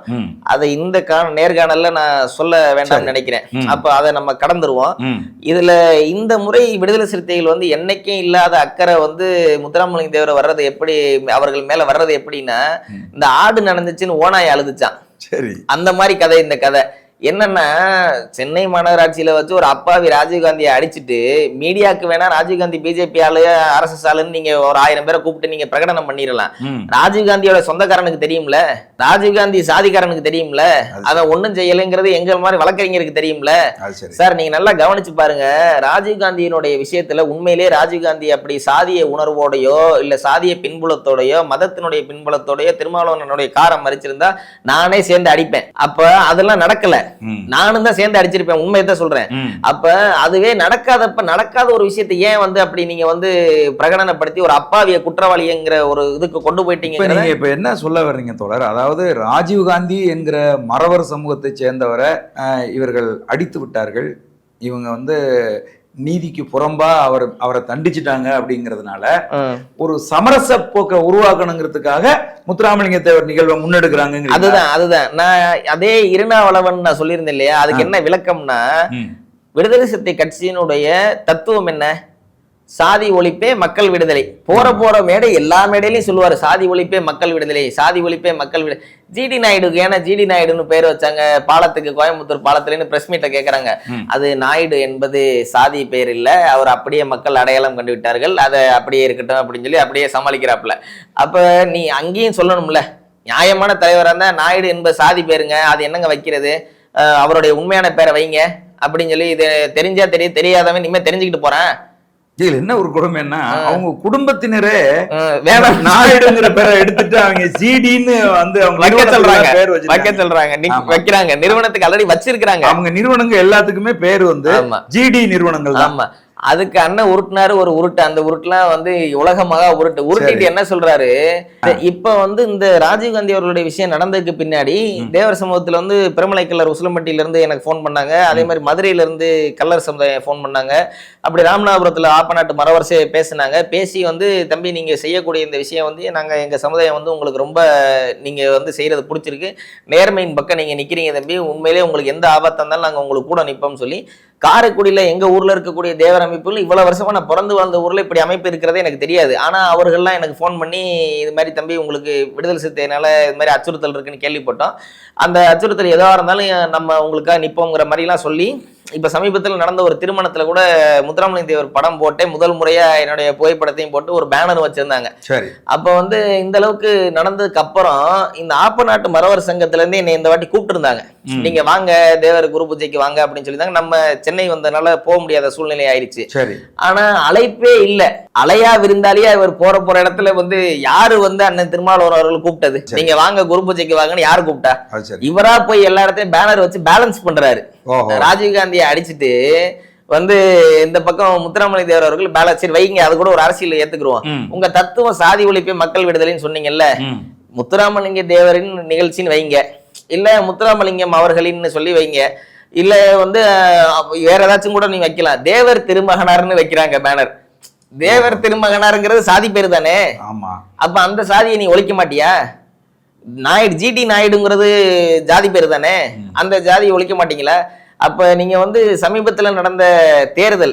அதை இந்த நேர்காணல்ல நான் சொல்ல வேண்டாம்னு நினைக்கிறேன். அப்ப அதை நம்ம கடந்துருவோம். இதுல இந்த முறை விடுதலை சிறுத்தைகள் வந்து என்னைக்கும் இல்லாத அக்கறை வந்து முத்துராமலிங்க தேவர் வர்றது எப்படி, அவர்கள் மேல வர்றது எப்படின்னா, இந்த ஆடு நடந்துச்சுன்னு ஓனாய் அழுதுச்சான், அந்த மாதிரி கதை இந்த கதை. என்னன்னா, சென்னை மாநகராட்சியில வச்சு ஒரு அப்பாவி ராஜீவ்காந்தியை அடிச்சுட்டு மீடியாவுக்கு வேணா ராஜீவ்காந்தி பிஜேபி ஆளு RSS ஆளுன்னு நீங்க ஒரு 1000 பேரை கூப்பிட்டு நீங்க பிரகடனம் பண்ணிடலாம். ராஜீவ்காந்தியோட சொந்தக்காரனுக்கு தெரியும்ல, ராஜீவ்காந்தி சாதிக்காரனுக்கு தெரியும்ல, அதை ஒண்ணும் செய்யலைங்கிறது எங்கள் மாதிரி வழக்கறிஞருக்கு தெரியும்ல. சார் நீங்க நல்லா கவனிச்சு பாருங்க, ராஜீவ்காந்தியினுடைய விஷயத்துல உண்மையிலே ராஜீவ்காந்தி அப்படி சாதிய உணர்வோடையோ இல்ல சாதிய பின்புலத்தோடையோ மதத்தினுடைய பின்புலத்தோடையோ திருமாவளவனுடைய காரம் மறிச்சிருந்தா நானே சேர்ந்து அடிப்பேன். அப்ப அதெல்லாம் நடக்கல. நானும் தான் சேர்ந்து அடிச்சிருப்பேன், உண்மையை தான் சொல்றேன். அப்ப அதுவே நடக்காத ஒரு விஷயத்தை ஏன் வந்து அப்படி நீங்க வந்து பிரகடனப்படுத்தி ஒரு அப்பாவிய குற்றவாளிங்கிற ஒரு இதுக்கு கொண்டு போயிட்டீங்க. நீங்க இப்ப என்ன சொல்ல வர்றீங்க தோழர்? அதாவது ராஜீவ்காந்தி என்கிற மறவர் சமூகத்தை சேர்ந்தவரை இவர்கள் அடித்து விட்டார்கள், இவங்க வந்து நீதிக்கு புறம்பா அவரை தண்டிச்சிட்டாங்க அப்படிங்கிறதுனால ஒரு சமரச போக்க உருவாக்கணுங்கிறதுக்காக முத்துராமலிங்க தேவர் நிகழ்வை முன்னெடுக்கிறாங்க. அதுதான் நான் அதே இருநாவலவன் நான் சொல்லியிருந்தேன் இல்லையா, அதுக்கு என்ன விளக்கம்னா, விடுதலை சிறுத்தை கட்சியினுடைய தத்துவம் என்ன? சாதி ஒழிப்பே மக்கள் விடுதலை. போற மேடை எல்லா மேடையிலையும் சொல்லுவாரு, சாதி ஒழிப்பே மக்கள் விடுதலை, சாதி ஒழிப்பே மக்கள் விடுதலை. ஜிடி நாயுடுக்கு ஏன்னா ஜிடி நாயுடுன்னு பேர் வச்சாங்க பாலத்துக்கு, கோயம்புத்தூர் பாலத்துலன்னு பிரஸ் மீட்ல கேக்குறாங்க. அது நாயுடு என்பது சாதி பேர் இல்ல, அவர் அப்படியே மக்கள் அடையாளம் கண்டு விட்டார்கள், அதை அப்படியே இருக்கட்டும் அப்படின்னு சொல்லி அப்படியே சமாளிக்கிறாப்புல. அப்ப நீ அங்கேயும் சொல்லணும்ல, நியாயமான தலைவரா இருந்தா நாயுடு என்பது சாதி பேருங்க, அது என்னங்க வைக்கிறது, அவருடைய உண்மையான பேரை வைங்க அப்படின்னு சொல்லி, இது தெரிஞ்சா தெரியாதவன் இனிமே தெரிஞ்சுக்கிட்டு போறேன். இதுல என்ன ஒரு கொடுமைன்னா, அவங்க குடும்பத்தினரே வேணாம் நாயுடுங்கிற பேரை எடுத்துட்டு அவங்க ஜிடின்னு வந்து அவங்க வைக்க சொல்றாங்க, வைக்கிறாங்க. நிறுவனத்துக்கு ஆல்ரெடி வச்சிருக்காங்க, அவங்க நிறுவனங்கள் எல்லாத்துக்குமே பேர் வந்து ஜிடி நிறுவனங்கள். ஆமா, அதுக்கு அண்ணன் உருட்டினாரு ஒரு உருட்டு, அந்த உருட்டுலாம் வந்து உலகமாக உருட்டிட்டு என்ன சொல்றாரு, இப்ப வந்து இந்த ராஜீவ்காந்தி அவர்களுடைய விஷயம் நடந்ததுக்கு பின்னாடி தேவர் சமூகத்துல வந்து பிரமலை கல்லர் உசிலம்பட்டியில இருந்து எனக்கு போன் பண்ணாங்க, அதே மாதிரி மதுரையில இருந்து கல்லர் சமுதாயம் போன் பண்ணாங்க, அப்படி ராமநாதபுரத்துல ஆப்பநாட்டு மரவரிசை பேசினாங்க. பேசி வந்து தம்பி நீங்க செய்யக்கூடிய இந்த விஷயம் வந்து நாங்க எங்க சமுதாயம் வந்து உங்களுக்கு ரொம்ப நீங்க வந்து செய்யறது பிடிச்சிருக்கு, நேர்மையின் பக்கம் நீங்க நிக்கிறீங்க தம்பி, உண்மையிலேயே உங்களுக்கு எந்த ஆபத்தா இருந்தாலும் நாங்க உங்களுக்கு கூட நிப்போம்னு சொல்லி, காரைக்குடியில எங்க ஊர்ல இருக்கக்கூடிய தேவர் அமைப்புகள் இவ்வளவு வருஷமா நான் பிறந்து வாழ்ந்த ஊர்ல இப்படி அமைப்பு இருக்கிறதே எனக்கு தெரியாது. ஆனா அவர்கள்லாம் எனக்கு போன் பண்ணி இது மாதிரி தம்பி உங்களுக்கு விடுதலை சிறுத்தைனால இது மாதிரி அச்சுறுத்தல் இருக்குன்னு கேள்விப்பட்டோம், அந்த அச்சுறுத்தல் எதுவாக இருந்தாலும் நம்ம உங்களுக்காக நிப்போங்கிற மாதிரிலாம் சொல்லி, இப்ப சமீபத்தில் நடந்த ஒரு திருமணத்துல கூட முத்துராமலிங்க தேவர் படம் போட்டு முதல் முறையா என்னுடைய புகைப்படத்தையும் போட்டு ஒரு பேனர் வச்சிருந்தாங்க. அப்ப வந்து இந்த அளவுக்கு நடந்ததுக்கு அப்புறம் இந்த ஆப்பநாட்டு மரவர் சங்கத்துல இருந்து என்னை இந்த வாட்டி கூப்பிட்டு இருந்தாங்க, நீங்க வாங்க தேவர் குரு பூஜைக்கு வாங்க அப்படின்னு சொல்லியிருந்தாங்க. நம்ம சென்னை வந்ததுனால போக முடியாத சூழ்நிலை ஆயிடுச்சு. ஆனா அழைப்பே இல்ல, அலையா விருந்தாளியா இவர் போற இடத்துல வந்து யாரு வந்து அண்ணன் திருமாவளவன் அவர்கள் கூப்பிட்டது, நீங்க வாங்க குரு பூஜைக்கு வாங்கன்னு யாரு கூப்பிட்டா? இவரா போய் எல்லா இடத்தையும் பேனர் வச்சு பேலன்ஸ் பண்றாரு. ராஜீவ்காந்தியை அடிச்சுட்டு வந்து இந்த பக்கம் முத்துராமலிங்க தேவர் அவர்கள் பேலன்ஸ், சரி வைங்க, அது கூட ஒரு அரசியல் ஏத்துக்குருவோம். உங்க தத்துவம் சாதி ஒழிப்பே மக்கள் விடுதலைன்னு சொன்னீங்கல்ல, முத்துராமலிங்க தேவரின் நிகழ்ச்சின்னு வைங்க, இல்ல முத்துராமலிங்கம் அவர்களின்னு சொல்லி வைங்க, இல்ல வந்து வேற ஏதாச்சும் கூட நீங்க வைக்கலாம். தேவர் திருமகனார்னு வைக்கிறாங்க பேனர். தேவர் திருமகனாருங்கிறது சாதி பேரு தானே. அப்ப அந்த சாதியை நீ ஒழிக்க மாட்டியா? நாயுடு ஜிடி நாயுடுங்கிறது ஜாதி பேரு தானே, அந்த ஜாதியை ஒழிக்க மாட்டீங்களா? அப்ப நீங்க வந்து சமீபத்துல நடந்த தேர்தல்,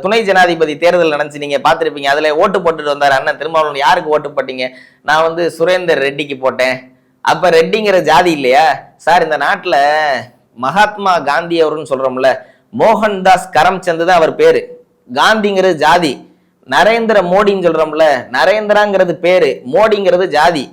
துணை ஜனாதிபதி தேர்தல் நடந்துச்சு, நீங்க பாத்திருப்பீங்க. அதுல ஓட்டு போட்டுட்டு வந்தாரு அண்ணன் திருமாவளவன். யாருக்கு ஓட்டு போட்டீங்க? நான் வந்து சுரேந்தர் ரெட்டிக்கு போட்டேன். அப்ப ரெட்டிங்கிற ஜாதி இல்லையா சார்? இந்த நாட்டுல மகாத்மா காந்தி அவர்னு சொல்றோம்ல, மோகன்தாஸ் கரம்சந்த் தான் அவர் பேரு, காந்திங்கிறது ஜாதி. நரேந்திர மோடின்னு சொல்றோம்ல, நரேந்திராங்கிறது பேரு, மோடிங்கிறது ஜாதி.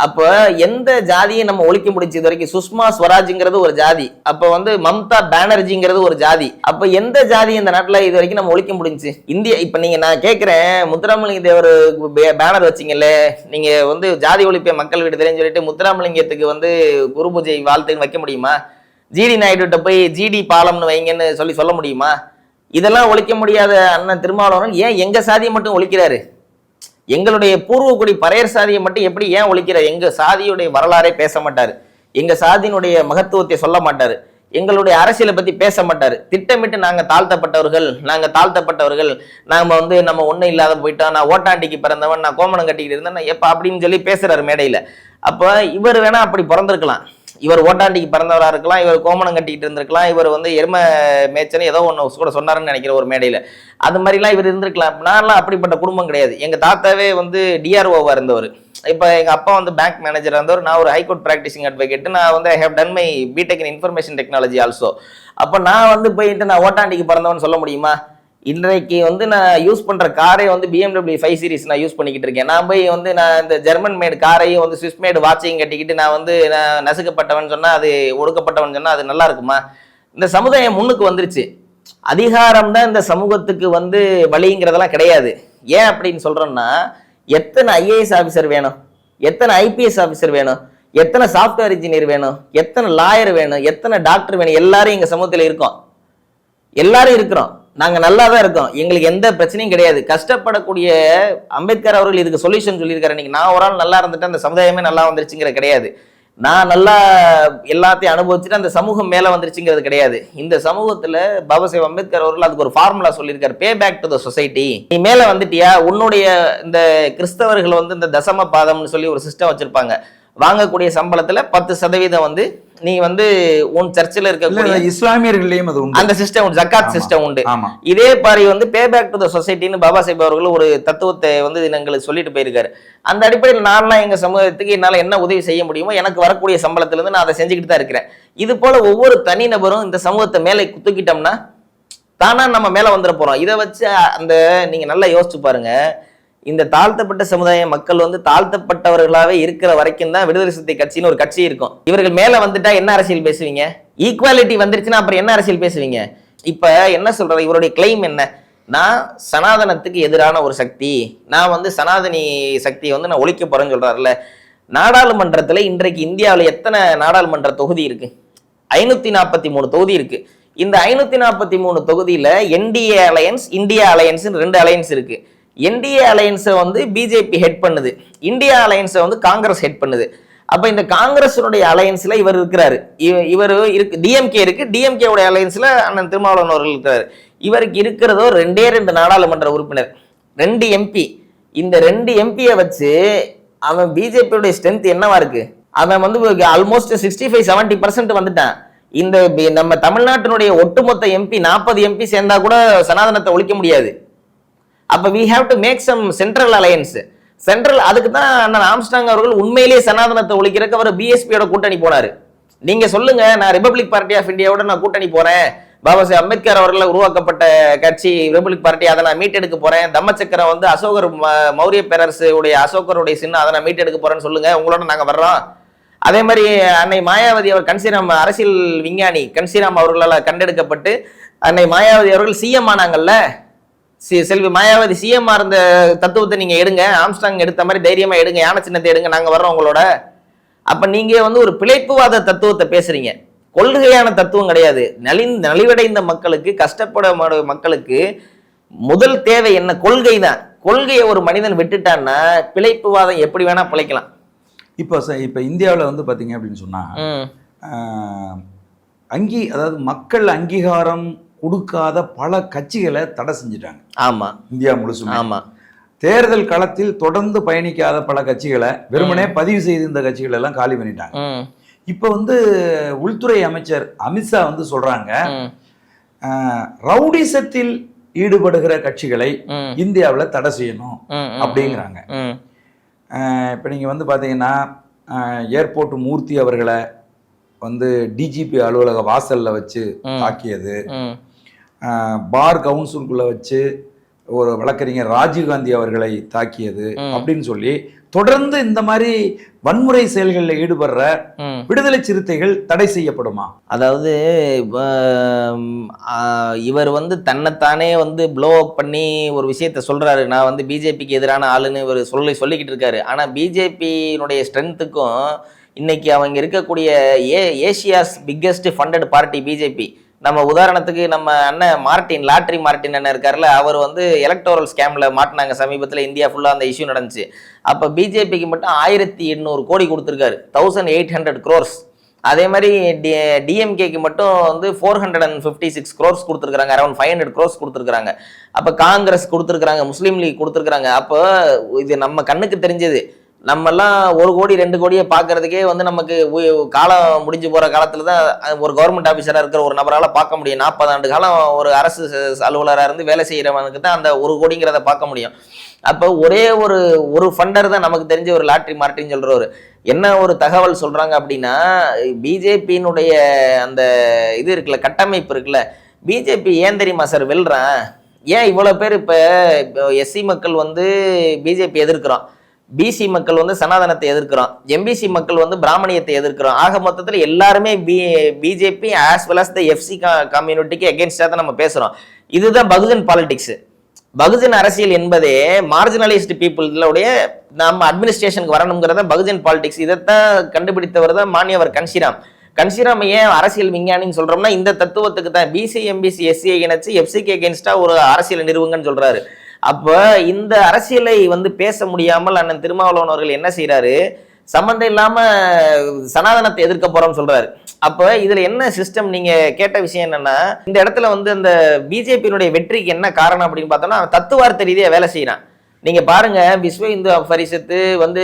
அப்ப எந்த ஜாதியை நம்ம ஒழிக்க முடிச்சு இது வரைக்கும்? சுஷ்மா ஸ்வராஜ்ங்கிறது ஒரு ஜாதி, அப்ப வந்து மம்தா பானர்ஜிங்கிறது ஒரு ஜாதி. அப்ப எந்த ஜாதி இந்த நாட்டுல இது வரைக்கும் நம்ம ஒழிக்க முடிஞ்சு? இந்தியா இப்ப நீங்க நான் கேட்கிறேன், முத்துராமலிங்க தேவர் பேனர் வச்சிங்கல்ல, நீங்க வந்து ஜாதி ஒழிப்பே மக்கள் விடுதலைன்னு சொல்லிட்டு முத்துராமலிங்கத்துக்கு வந்து குரு பூஜை வாழ்த்துன்னு வைக்க முடியுமா? ஜிடி நாயுடுகிட்ட போய் ஜிடி பாலம்னு வைங்கன்னு சொல்ல முடியுமா? இதெல்லாம் ஒழிக்க முடியாத அண்ணன் திருமாவளவன் ஏன் எங்க சாதியை மட்டும் ஒழிக்கிறாரு? எங்களுடைய பூர்வக்குடி பறையர் சாதியை மட்டும் எப்படி ஏன் ஒழிக்கிறார்? எங்க சாதியுடைய வரலாறே பேச மாட்டாரு, எங்க சாதியினுடைய மகத்துவத்தை சொல்ல மாட்டாரு, எங்களுடைய அரசியலை பத்தி பேச மாட்டாரு. திட்டமிட்டு நாங்க தாழ்த்தப்பட்டவர்கள், நாம வந்து நம்ம ஒண்ணும் இல்லாத போயிட்டோம், நான் ஓட்டாண்டிக்கு பிறந்தவன், நான் கோமணம் கட்டிக்கிட்டு இருந்தேன் எப்ப அப்படின்னு சொல்லி பேசுறாரு மேடையில. அப்ப இவர் வேணா அப்படி பிறந்திருக்கலாம், இவர் ஓட்டாண்டிக்கு பிறந்தவரா இருக்கலாம், இவர் கோமணம் கட்டிக்கிட்டு இருந்திருக்கலாம், இவர் வந்து எருமை மேய்ச்சல் ஏதோ ஒன்று கூட சொன்னாருன்னு நினைக்கிற ஒரு மேடையில, அது மாதிரிலாம் இவர் இருந்திருக்கலாம். நான்லாம் அப்படிப்பட்ட குடும்பம் கிடையாது. எங்க தாத்தாவே வந்து டிஆர்ஓவா இருந்தவர், இப்போ எங்க அப்பா வந்து பேங்க் மேனேஜரா இருந்தவர், நான் ஒரு ஹைகோர்ட் பிராக்டிசிங் அட்வொகேட், நான் வந்து I have done my BTech in information technology also. அப்போ நான் வந்து போயிட்டு நான் ஓட்டாண்டிக்கு பிறந்தவன் சொல்ல முடியுமா? இன்றைக்கு வந்து நான் யூஸ் பண்ற காரே வந்து BMW 5 சீரிஸ் நான் யூஸ் பண்ணிக்கிட்டு இருக்கேன். நான் போய் வந்து நான் இந்த ஜெர்மன் மேடு காரையும் வந்து சுவிஸ் மேடு வாட்சையும் கட்டிக்கிட்டு நான் வந்து நான் நசுக்கப்பட்டவன் சொன்னா, அது ஒடுக்கப்பட்டவன் சொன்னா அது நல்லா இருக்குமா? இந்த சமுதாயம் முன்னுக்கு வந்துருச்சு. அதிகாரம் தான் இந்த சமூகத்துக்கு வந்து வழிங்கிறதெல்லாம் கிடையாது. ஏன் அப்படின்னு சொல்றோம்னா, எத்தனை IAS ஆஃபீஸர் வேணும், எத்தனை IPS ஆஃபீஸர் வேணும், எத்தனை சாஃப்ட்வேர் இன்ஜினியர் வேணும், எத்தனை லாயர் வேணும், எத்தனை டாக்டர் வேணும், எல்லாரும் எங்க சமூகத்துல இருக்கோம், எல்லாரும் இருக்கிறோம், நாங்க நல்லா தான் இருக்கோம், எங்களுக்கு எந்த பிரச்சனையும் கிடையாது. கஷ்டப்படக்கூடிய அம்பேத்கர் அவர்கள் இதுக்கு சொல்யூஷன் சொல்லியிருக்காரு. இன்னைக்கு நான் ஒரு ஆள் நல்லா இருந்துட்டு அந்த சமுதாயமே நல்லா வந்துருச்சுங்கிற கிடையாது, நான் நல்லா எல்லாத்தையும் அனுபவிச்சுட்டு அந்த சமூகம் மேல வந்துருச்சுங்கிறது கிடையாது. இந்த சமூகத்துல பாபா சாஹேப் அம்பேத்கர் அவர்கள் அதுக்கு ஒரு ஃபார்முலா சொல்லியிருக்காரு, பே பேக் டு த சொசைட்டி. நீ மேல வந்துட்டியா, உன்னுடைய இந்த கிறிஸ்தவர்கள் வந்து இந்த தசம பாதம்னு சொல்லி ஒரு சிஸ்டம் வச்சிருப்பாங்க, வாங்கக்கூடிய சம்பளத்துல 10% வந்து நீ வந்து உன் சர்ச்சில் இருக்க இஸ்லாமியர்களையும் அது உண்டு, அந்த சிஸ்டம் உண்டு, ஜக்காத் சிஸ்டம் உண்டு. ஆமா. இதே மாதிரி வந்து பே பேக் டு த சொசைட்டின்னு பாபா சாஹேப் அவர்கள் ஒரு தத்துவத்தை வந்து எங்களுக்கு சொல்லிட்டு போயிருக்காரு. அந்த அடிப்படையில் நான்லாம் எங்க சமூகத்துக்கு என்னால என்ன உதவி செய்ய முடியுமோ எனக்கு வரக்கூடிய சம்பளத்துல இருந்து நான் அதை செஞ்சுக்கிட்டு தான் இருக்கிறேன். இது போல ஒவ்வொரு தனிநபரும் இந்த சமூகத்தை மேலே தூக்கிட்டோம்னா தானா நம்ம மேல வந்துட போறோம். இதை வச்சு அந்த நீங்க நல்லா யோசிச்சு பாருங்க, இந்த தாழ்த்தப்பட்ட சமுதாய மக்கள் வந்து தாழ்த்தப்பட்டவர்களாவே இருக்கிற வரைக்கும் தான் விடுதலை சிறுத்தை கட்சின்னு ஒரு கட்சி இருக்கும். இவர்கள் மேல வந்துட்டா என்ன அரசியல் பேசுவீங்க? ஈக்குவாலிட்டி வந்துருச்சுன்னா அப்புறம் என்ன அரசியல் பேசுவீங்க? இப்ப என்ன சொல்றது, இவருடைய கிளைம் என்ன, நான் சனாதனத்துக்கு எதிரான ஒரு சக்தி, நான் வந்து சனாதனி சக்தியை வந்து நான் ஒழிக்க போறேன்னு சொல்றாருல்ல. நாடாளுமன்றத்துல இன்றைக்கு இந்தியாவில் எத்தனை நாடாளுமன்ற தொகுதி இருக்கு? 543 தொகுதி இருக்கு. இந்த 543 தொகுதியில NDA alliance, India alliance 2 alliance இருக்கு. என்டிஏ அலையன்ஸை வந்து பிஜேபி ஹெட் பண்ணுது, இந்தியா அலையன்ஸை வந்து காங்கிரஸ் ஹெட் பண்ணுது. அப்ப இந்த காங்கிரஸுடைய அலையன்ஸ்ல இவர் இருக்கிறாரு, இவர் இருக்கு, டிஎம்கே இருக்கு, டிஎம்கே உடைய அலையன்ஸ்ல அண்ணன் திருமாவளவன் அவர்கள் இருக்கிறாரு. இவருக்கு இருக்கிறதோ 2 நாடாளுமன்ற உறுப்பினர், 2 எம்பி. இந்த 2 எம்பியை வச்சு அவன் பிஜேபியுடைய ஸ்ட்ரென்த் என்னவா இருக்கு? அவன் வந்து ஆல்மோஸ்ட் 65-70% வந்துட்டான். இந்த நம்ம தமிழ்நாட்டினுடைய ஒட்டுமொத்த எம்பி 40 எம்பி சேர்ந்தா கூட சனாதனத்தை ஒழிக்க முடியாது. அப்ப we have to make some central alliance. Central அதுக்கு தான் அண்ணன் ஆம்ஸ்ட்ராங் அவர்கள் உண்மையிலேயே சனாதனத்தை ஒழிக்கிறதுக்கு அவர் பிஎஸ்பியோட கூட்டணி போனாரு. நீங்க சொல்லுங்க, நான் ரிபப்ளிக் பார்ட்டி ஆஃப் இந்தியாவோட நான் கூட்டணி போறேன், பாபா சாஹேப் அம்பேத்கர் அவர்களால் உருவாக்கப்பட்ட கட்சி ரிபப்ளிக் பார்ட்டி, அதை நான் மீட்டெடுக்க போறேன், தம்மச்சக்கரம் வந்து அசோகர் மௌரிய பேரரசு உடைய அசோகருடைய சின்ன, அதை நான் மீட்டெடுக்க போறேன்னு சொல்லுங்க, உங்களோட நாங்க வர்றோம். அதே மாதிரி அன்னை மாயாவதி அவர் கன்சிராம் அரசியல் விஞ்ஞானி கன்சிராம் அவர்களால் கண்டெடுக்கப்பட்டு அன்னை மாயாவதி அவர்கள் சிஎம் ஆனாங்கல்ல, செல்வி மாயாவதி சிஎம் இருந்த தத்துவத்தை நீங்க எடுங்க, ஆம்ஸ்ட்ராங் எடுத்த மாதிரி தைரியமா எடுங்க, யானை சின்னத்தை எடுங்க, நாங்க வர்றோம் உங்களோட. அப்ப நீங்க வந்து ஒரு பிழைப்புவாத தத்துவத்தை பேசுறீங்க, கொள்கையான தத்துவம் கிடையாது. நலிவடைந்த மக்களுக்கு, கஷ்டப்பட மக்களுக்கு முதல் தேவை என்ன? கொள்கை தான். கொள்கையை ஒரு மனிதன் விட்டுட்டான்னா பிழைப்புவாதம் எப்படி வேணா பிழைக்கலாம். இப்போ இந்தியாவில் வந்து பாத்தீங்க அப்படின்னு சொன்னா அதாவது மக்கள் அங்கீகாரம் கொடுக்காத பல கட்சிகளை தடை செஞ்சுட்டாங்க. ஆமா, இந்தியா முழுசும். ஆமா, தேர்தல் களத்தில் தொடர்ந்து பயணிக்காத பல கட்சிகளை வெறுமனே பதிவு செய்து இந்த கட்சிகள் எல்லாம் காலி பண்ணிட்டாங்க. இப்ப வந்து உள்துறை அமைச்சர் அமித்ஷா வந்து சொல்றாங்க, ரவுடிசத்தில் ஈடுபடுகிற கட்சிகளை இந்தியாவில் தடை செய்யணும் அப்படிங்கிறாங்க. இப்ப நீங்க வந்து பாத்தீங்கன்னா ஏர்போர்ட் மூர்த்தி அவர்களை வந்து டிஜிபி அலுவலக வாசல்ல வச்சு தாக்கியது, பார் கவுன்சிலுக்குள்ள வச்சு ஒரு வழக்கறிஞர் ராஜீவ்காந்தி அவர்களை தாக்கியது அப்படின்னு சொல்லி தொடர்ந்து இந்த மாதிரி வன்முறை செயல்களில் ஈடுபடுற விடுதலை சிறுத்தைகள் தடை செய்யப்படுமா? அதாவது இவர் வந்து தன்னைத்தானே வந்து ப்ளோ அப் பண்ணி ஒரு விஷயத்த சொல்றாரு, நான் வந்து பிஜேபிக்கு எதிரான ஆளுன்னு இவர் சொல்லிக்கிட்டு இருக்காரு. ஆனா பிஜேபியினுடைய ஸ்ட்ரென்த்துக்கும் இன்னைக்கு அவங்க இருக்கக்கூடிய Asia's biggest funded party BJP. நம்ம உதாரணத்துக்கு நம்ம அண்ணன் லாட்ரி மார்டின் அண்ணன் இருக்காருல்ல, அவர் வந்து எலக்டோரல் ஸ்கேம்ல மாட்டினாங்க சமீபத்தில், இந்தியா ஃபுல்லா அந்த இஷ்யூ நடந்துச்சு. அப்ப பிஜேபிக்கு மட்டும் 1800 கோடி கொடுத்துருக்காரு, 1800 crores. அதே மாதிரி டிஎம்கேக்கு மட்டும் வந்து 456 crores கொடுத்துருக்காங்க, அரௌண்ட் 500 crores கொடுத்துருக்காங்க. அப்ப காங்கிரஸ் கொடுத்துருக்காங்க, முஸ்லீம் லீக் கொடுத்துருக்காங்க. அப்போ இது நம்ம கண்ணுக்கு தெரிஞ்சது. நம்மெல்லாம் 1 கோடி 2 கோடியை பார்க்கறதுக்கே வந்து நமக்கு காலம் முடிஞ்சு போற காலத்துல தான் ஒரு கவர்மெண்ட் ஆஃபீஸராக இருக்கிற ஒரு நபரால் பார்க்க முடியும். 40 ஆண்டு காலம் ஒரு அரசு அலுவலராக இருந்து வேலை செய்யறவனுக்கு தான் அந்த 1 கோடிங்கிறத பார்க்க முடியும். அப்போ ஒரே ஒரு ஃபண்டர் தான் நமக்கு தெரிஞ்ச ஒரு லாட்ரி மார்டின்னு சொல்றவர். என்ன ஒரு தகவல் சொல்றாங்க அப்படின்னா, பிஜேபியினுடைய அந்த இது இருக்குல்ல, கட்டமைப்பு இருக்குல்ல, பிஜேபி ஏன் தெரியுமா சார் வெல்றான்? ஏன் இவ்வளவு பேர் இப்ப எஸ்சி மக்கள் வந்து பிஜேபி எதிர்க்கிறோம், பிசி மக்கள் வந்து சனாதனத்தை எதிர்க்கிறோம், எம்பிசி மக்கள் வந்து பிராமணியத்தை எதிர்க்கிறோம். ஆக மொத்தத்தில் எல்லாருமே பிஜேபி ஆஸ் வெல் அஸ் த எஃப்சி கம்யூனிட்டிக்கு அகேன்ஸ்டா தான் நம்ம பேசுறோம். இதுதான் பகுஜன் பாலிடிக்ஸ். பகுஜன் அரசியல் என்பதே மார்ஜினலைஸ்டு பீப்புளுடைய நம்ம அட்மினிஸ்ட்ரேஷனுக்கு வரணுங்கிறத பகுஜன் பாலிடிக்ஸ். இதைத்தான் கண்டுபிடித்தவர் தான் மானியவர் கன்ஷிராம் ஏன் அரசியல் விஞ்ஞானின்னு சொல்றோம்னா இந்த தத்துவத்துக்கு தான். பிசி எம்பிசி எஸ்சிஐ இணைச்சு எஃப்சிக்கு அகேன்ஸ்டா ஒரு அரசியல் நிறுவுங்கன்னு சொல்றாரு. அப்ப இந்த அரசியலை வந்து பேச முடியாமல் அண்ணன் திருமாவளவன் அவர்கள் என்ன செய்யறாரு, சம்பந்தம் இல்லாம சனாதனத்தை எதிர்க்க போறோம்னு சொல்றாரு. அப்ப இதுல என்ன சிஸ்டம், நீங்க கேட்ட விஷயம் என்னன்னா, இந்த இடத்துல வந்து அந்த பிஜேபியினுடைய வெற்றிக்கு என்ன காரணம் அப்படின்னு பார்த்தோம்னா தத்துவார்த்த ரீதியா வேலை செய்யறான். நீங்க பாருங்க, விஸ்வ இந்து பரிஷத்து வந்து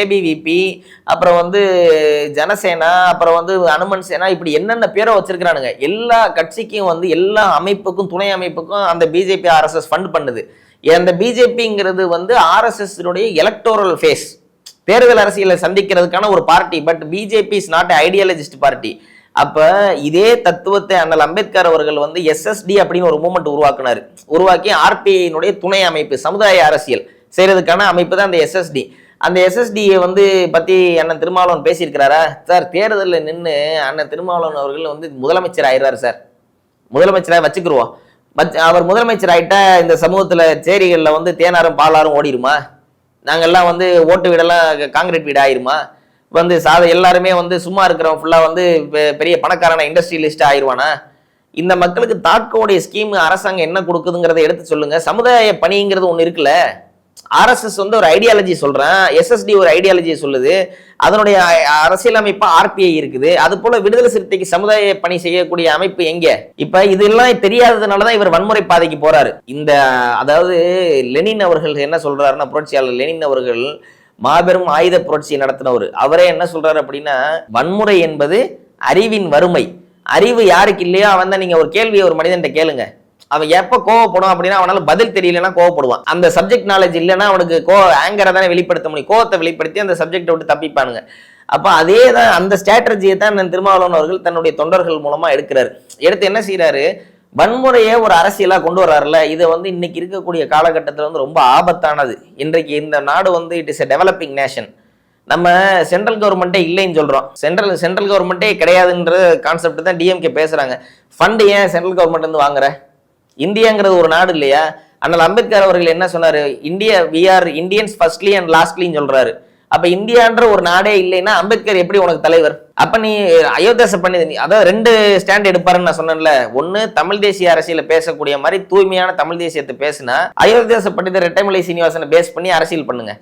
ஏபிவிபி, அப்புறம் வந்து ஜனசேனா, அப்புறம் வந்து அனுமன் சேனா, இப்படி என்னென்ன பேரை வச்சிருக்கிறானுங்க. எல்லா கட்சிக்கும் வந்து எல்லா அமைப்புக்கும் துணை அமைப்புக்கும் அந்த பிஜேபி ஆர்எஸ்எஸ் ஃபண்ட் பண்ணுது. அந்த பிஜேபிங்கிறது வந்து ஆர்எஸ்எஸ் எலக்டோரல் ஃபேஸ், தேர்தல் அரசியலை சந்திக்கிறதுக்கான ஒரு party. But BJP is not ideologist party. அப்ப இதே தத்துவத்தை அண்ணல் அம்பேத்கர் அவர்கள் வந்து எஸ்எஸ்டி அப்படின்னு ஒரு மூவ்மெண்ட் உருவாக்கி ஆர்பிஐனுடைய துணை அமைப்பு சமுதாய அரசியல் செய்யறதுக்கான அமைப்பு தான் அந்த எஸ்எஸ்டி. அந்த எஸ்எஸ்டியை வந்து பத்தி அண்ணன் திருமாவளவன் பேசியிருக்கிறாரா சார்? தேர்தலில் நின்று அண்ணன் திருமாவளவன் அவர்கள் வந்து முதலமைச்சர் ஆயிடுறாரு சார். முதலமைச்சராக வச்சுக்கிருவோம். அவர் முதலமைச்சர் ஆயிட்டா இந்த சமூகத்துல சேரிகளில் வந்து தேனாரும் பாலாரும் ஓடிடுமா? நாங்கெல்லாம் வந்து ஓட்டு வீடெல்லாம் காங்கிரீட் வீடு ஆயிருமா? வந்து எல்லாருமே வந்து சும்மா இருக்கிறவங்க ஃபுல்லா வந்து பெரிய பணக்காரன இண்டஸ்ட்ரியலிஸ்ட் ஆயிடுவானா? இந்த மக்களுக்கு தாட்கோடைய ஸ்கீம் அரசாங்கம் என்ன கொடுக்குதுங்கிறத எடுத்து சொல்லுங்க. சமுதாய பணிங்கிறது ஒண்ணு இருக்குல்ல. ஆர்எஸ்எஸ் வந்து ஒரு ஐடியாலஜி சொல்றேன், எஸ்எஸ்டி ஒரு ஐடியாலஜி சொல்லுது, அதனுடைய அரசியலமைப்பா ஆர்பிஐ இருக்குது. அது போல விடுதலை சிறுத்தைக்கு சமுதாய பணி செய்யக்கூடிய அமைப்பு எங்க? இப்ப இதெல்லாம் தெரியாததுனாலதான் இவர் வன்முறை பாதைக்கு போறாரு. இந்த அதாவது லெனின் அவர்கள் என்ன சொல்றாருன்னா, புரட்சியாளர் லெனின் அவர்கள் மாபெரும் ஆயுத புரட்சி நடத்தினவர். அவரே என்ன சொல்றாரு அப்படின்னா, வன்முறை என்பது அறிவின் வறுமை. அறிவு யாருக்கு இல்லையோ அவன் தான். நீங்க ஒரு கேள்வியை ஒரு மனிதன்ட்ட கேளுங்க, அவன் எப்ப கோவப்படும் அப்படின்னா அவனால பதில் தெரியலன்னா கோவப்படுவான். அந்த சப்ஜெக்ட் நாலேஜ் இல்லைன்னா அவனுக்கு ஆங்கரை தானே வெளிப்படுத்த முடியும். கோவத்தை வெளிப்படுத்தி அந்த சப்ஜெக்டை விட்டு தப்பிப்பானுங்க. அப்ப அதே தான், அந்த ஸ்ட்ராட்டஜியை தான் திருமாவளவன் அவர்கள் தன்னுடைய தொண்டர்கள் மூலமா எடுக்கிறாரு. எடுத்து என்ன செய்யறாரு, வன்முறையை ஒரு அரசியலா கொண்டு வர்றாருல. இதை வந்து இன்னைக்கு இருக்கக்கூடிய காலகட்டத்தில் வந்து ரொம்ப ஆபத்தானது. இன்றைக்கு இந்த நாடு வந்து it is a developing nation. நம்ம சென்ட்ரல் கவர்மெண்ட்டே இல்லைன்னு சொல்றோம். சென்ட்ரல் கவர்மெண்ட்டே கிடையாதுன்ற கான்செப்ட் தான் டிஎம்கே பேசுறாங்க. ஃபண்ட் ஏன் சென்ட்ரல் கவர்மெண்ட் வந்து வாங்குற? இந்தியாங்கிறது ஒரு நாடு இல்லையா? அண்ணல் அம்பேத்கர் அவர்கள் என்ன சொன்னாரு, India we are Indians firstly and லாஸ்ட்லின்னு சொல்றாரு. அப்ப இந்தியான்ற ஒரு நாடே இல்லைன்னா அம்பேத்கர் எப்படி உனக்கு தலைவர்? அப்ப நீ அயோத்தியாச பண்ணி, அதாவது 2 ஸ்டாண்ட் எடுப்பாருன்னு நான் சொன்னேன்ல. ஒண்ணு, தமிழ் தேசிய அரசியல பேசக்கூடிய மாதிரி தூய்மையான தமிழ் தேசியத்தை பேசினா அயோத்தியாச பண்டிதர் ரெட்டைமலை சீனிவாசனை பேஸ் பண்ணி அரசியல் பண்ணுங்க,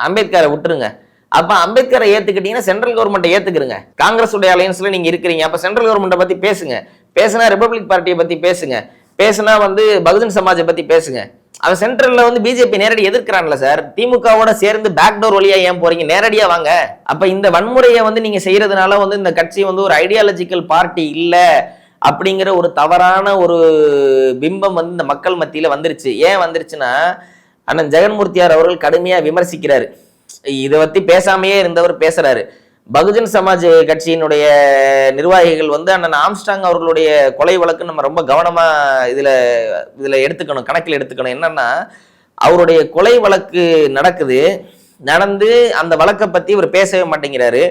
அம்பேத்கரை விட்டுருங்க. அப்ப அம்பேத்கரை ஏத்துக்கிட்டீங்கன்னா சென்ட்ரல் கவர்மெண்ட்டை ஏத்துக்கிறங்க. காங்கிரஸ் உடைய அலையன்ஸ்ல நீங்க இருக்கிறீங்க, அப்ப சென்ட்ரல் கவர்மெண்ட்டை பத்தி பேசுங்க. பேசினா ரிபப்ளிக் பார்ட்டியை பத்தி பேசுங்க. பேசினா வந்து பகுஜன் சமாஜை பத்தி பேசுங்க. அவன் சென்ட்ரல்ல வந்து பிஜேபி நேரடி எதிர்க்கிறான்ல சார். திமுகவோட சேர்ந்து பேக்டோர் வழியா ஏன் போறீங்க? நேரடியா வாங்க. அப்ப இந்த வன்முறையை வந்து நீங்க செய்யறதுனால வந்து இந்த கட்சி வந்து ஒரு ஐடியாலஜிக்கல் பார்ட்டி இல்ல அப்படிங்கிற ஒரு தவறான ஒரு பிம்பம் வந்து இந்த மக்கள் மத்தியில வந்துருச்சு. ஏன் வந்துருச்சுன்னா, அண்ணன் ஜெகன்மூர்த்தியார் அவர்கள் கடுமையா விமர்சிக்கிறாரு. இதை பத்தி பேசாமையே இருந்தவர் பேசுறாரு. பகுஜன் சமாஜ் கட்சியினுடைய நிர்வாகிகள் வந்து அண்ணன் ஆம்ஸ்டாங் அவர்களுடைய கொலை வழக்கு நம்ம ரொம்ப கவனமா இதுல எடுத்துக்கணும், கணக்கில் எடுத்துக்கணும். என்னன்னா, அவருடைய கொலை வழக்கு நடந்து அந்த வழக்கை பத்தி இவர் பேசவே மாட்டேங்கிறாரு.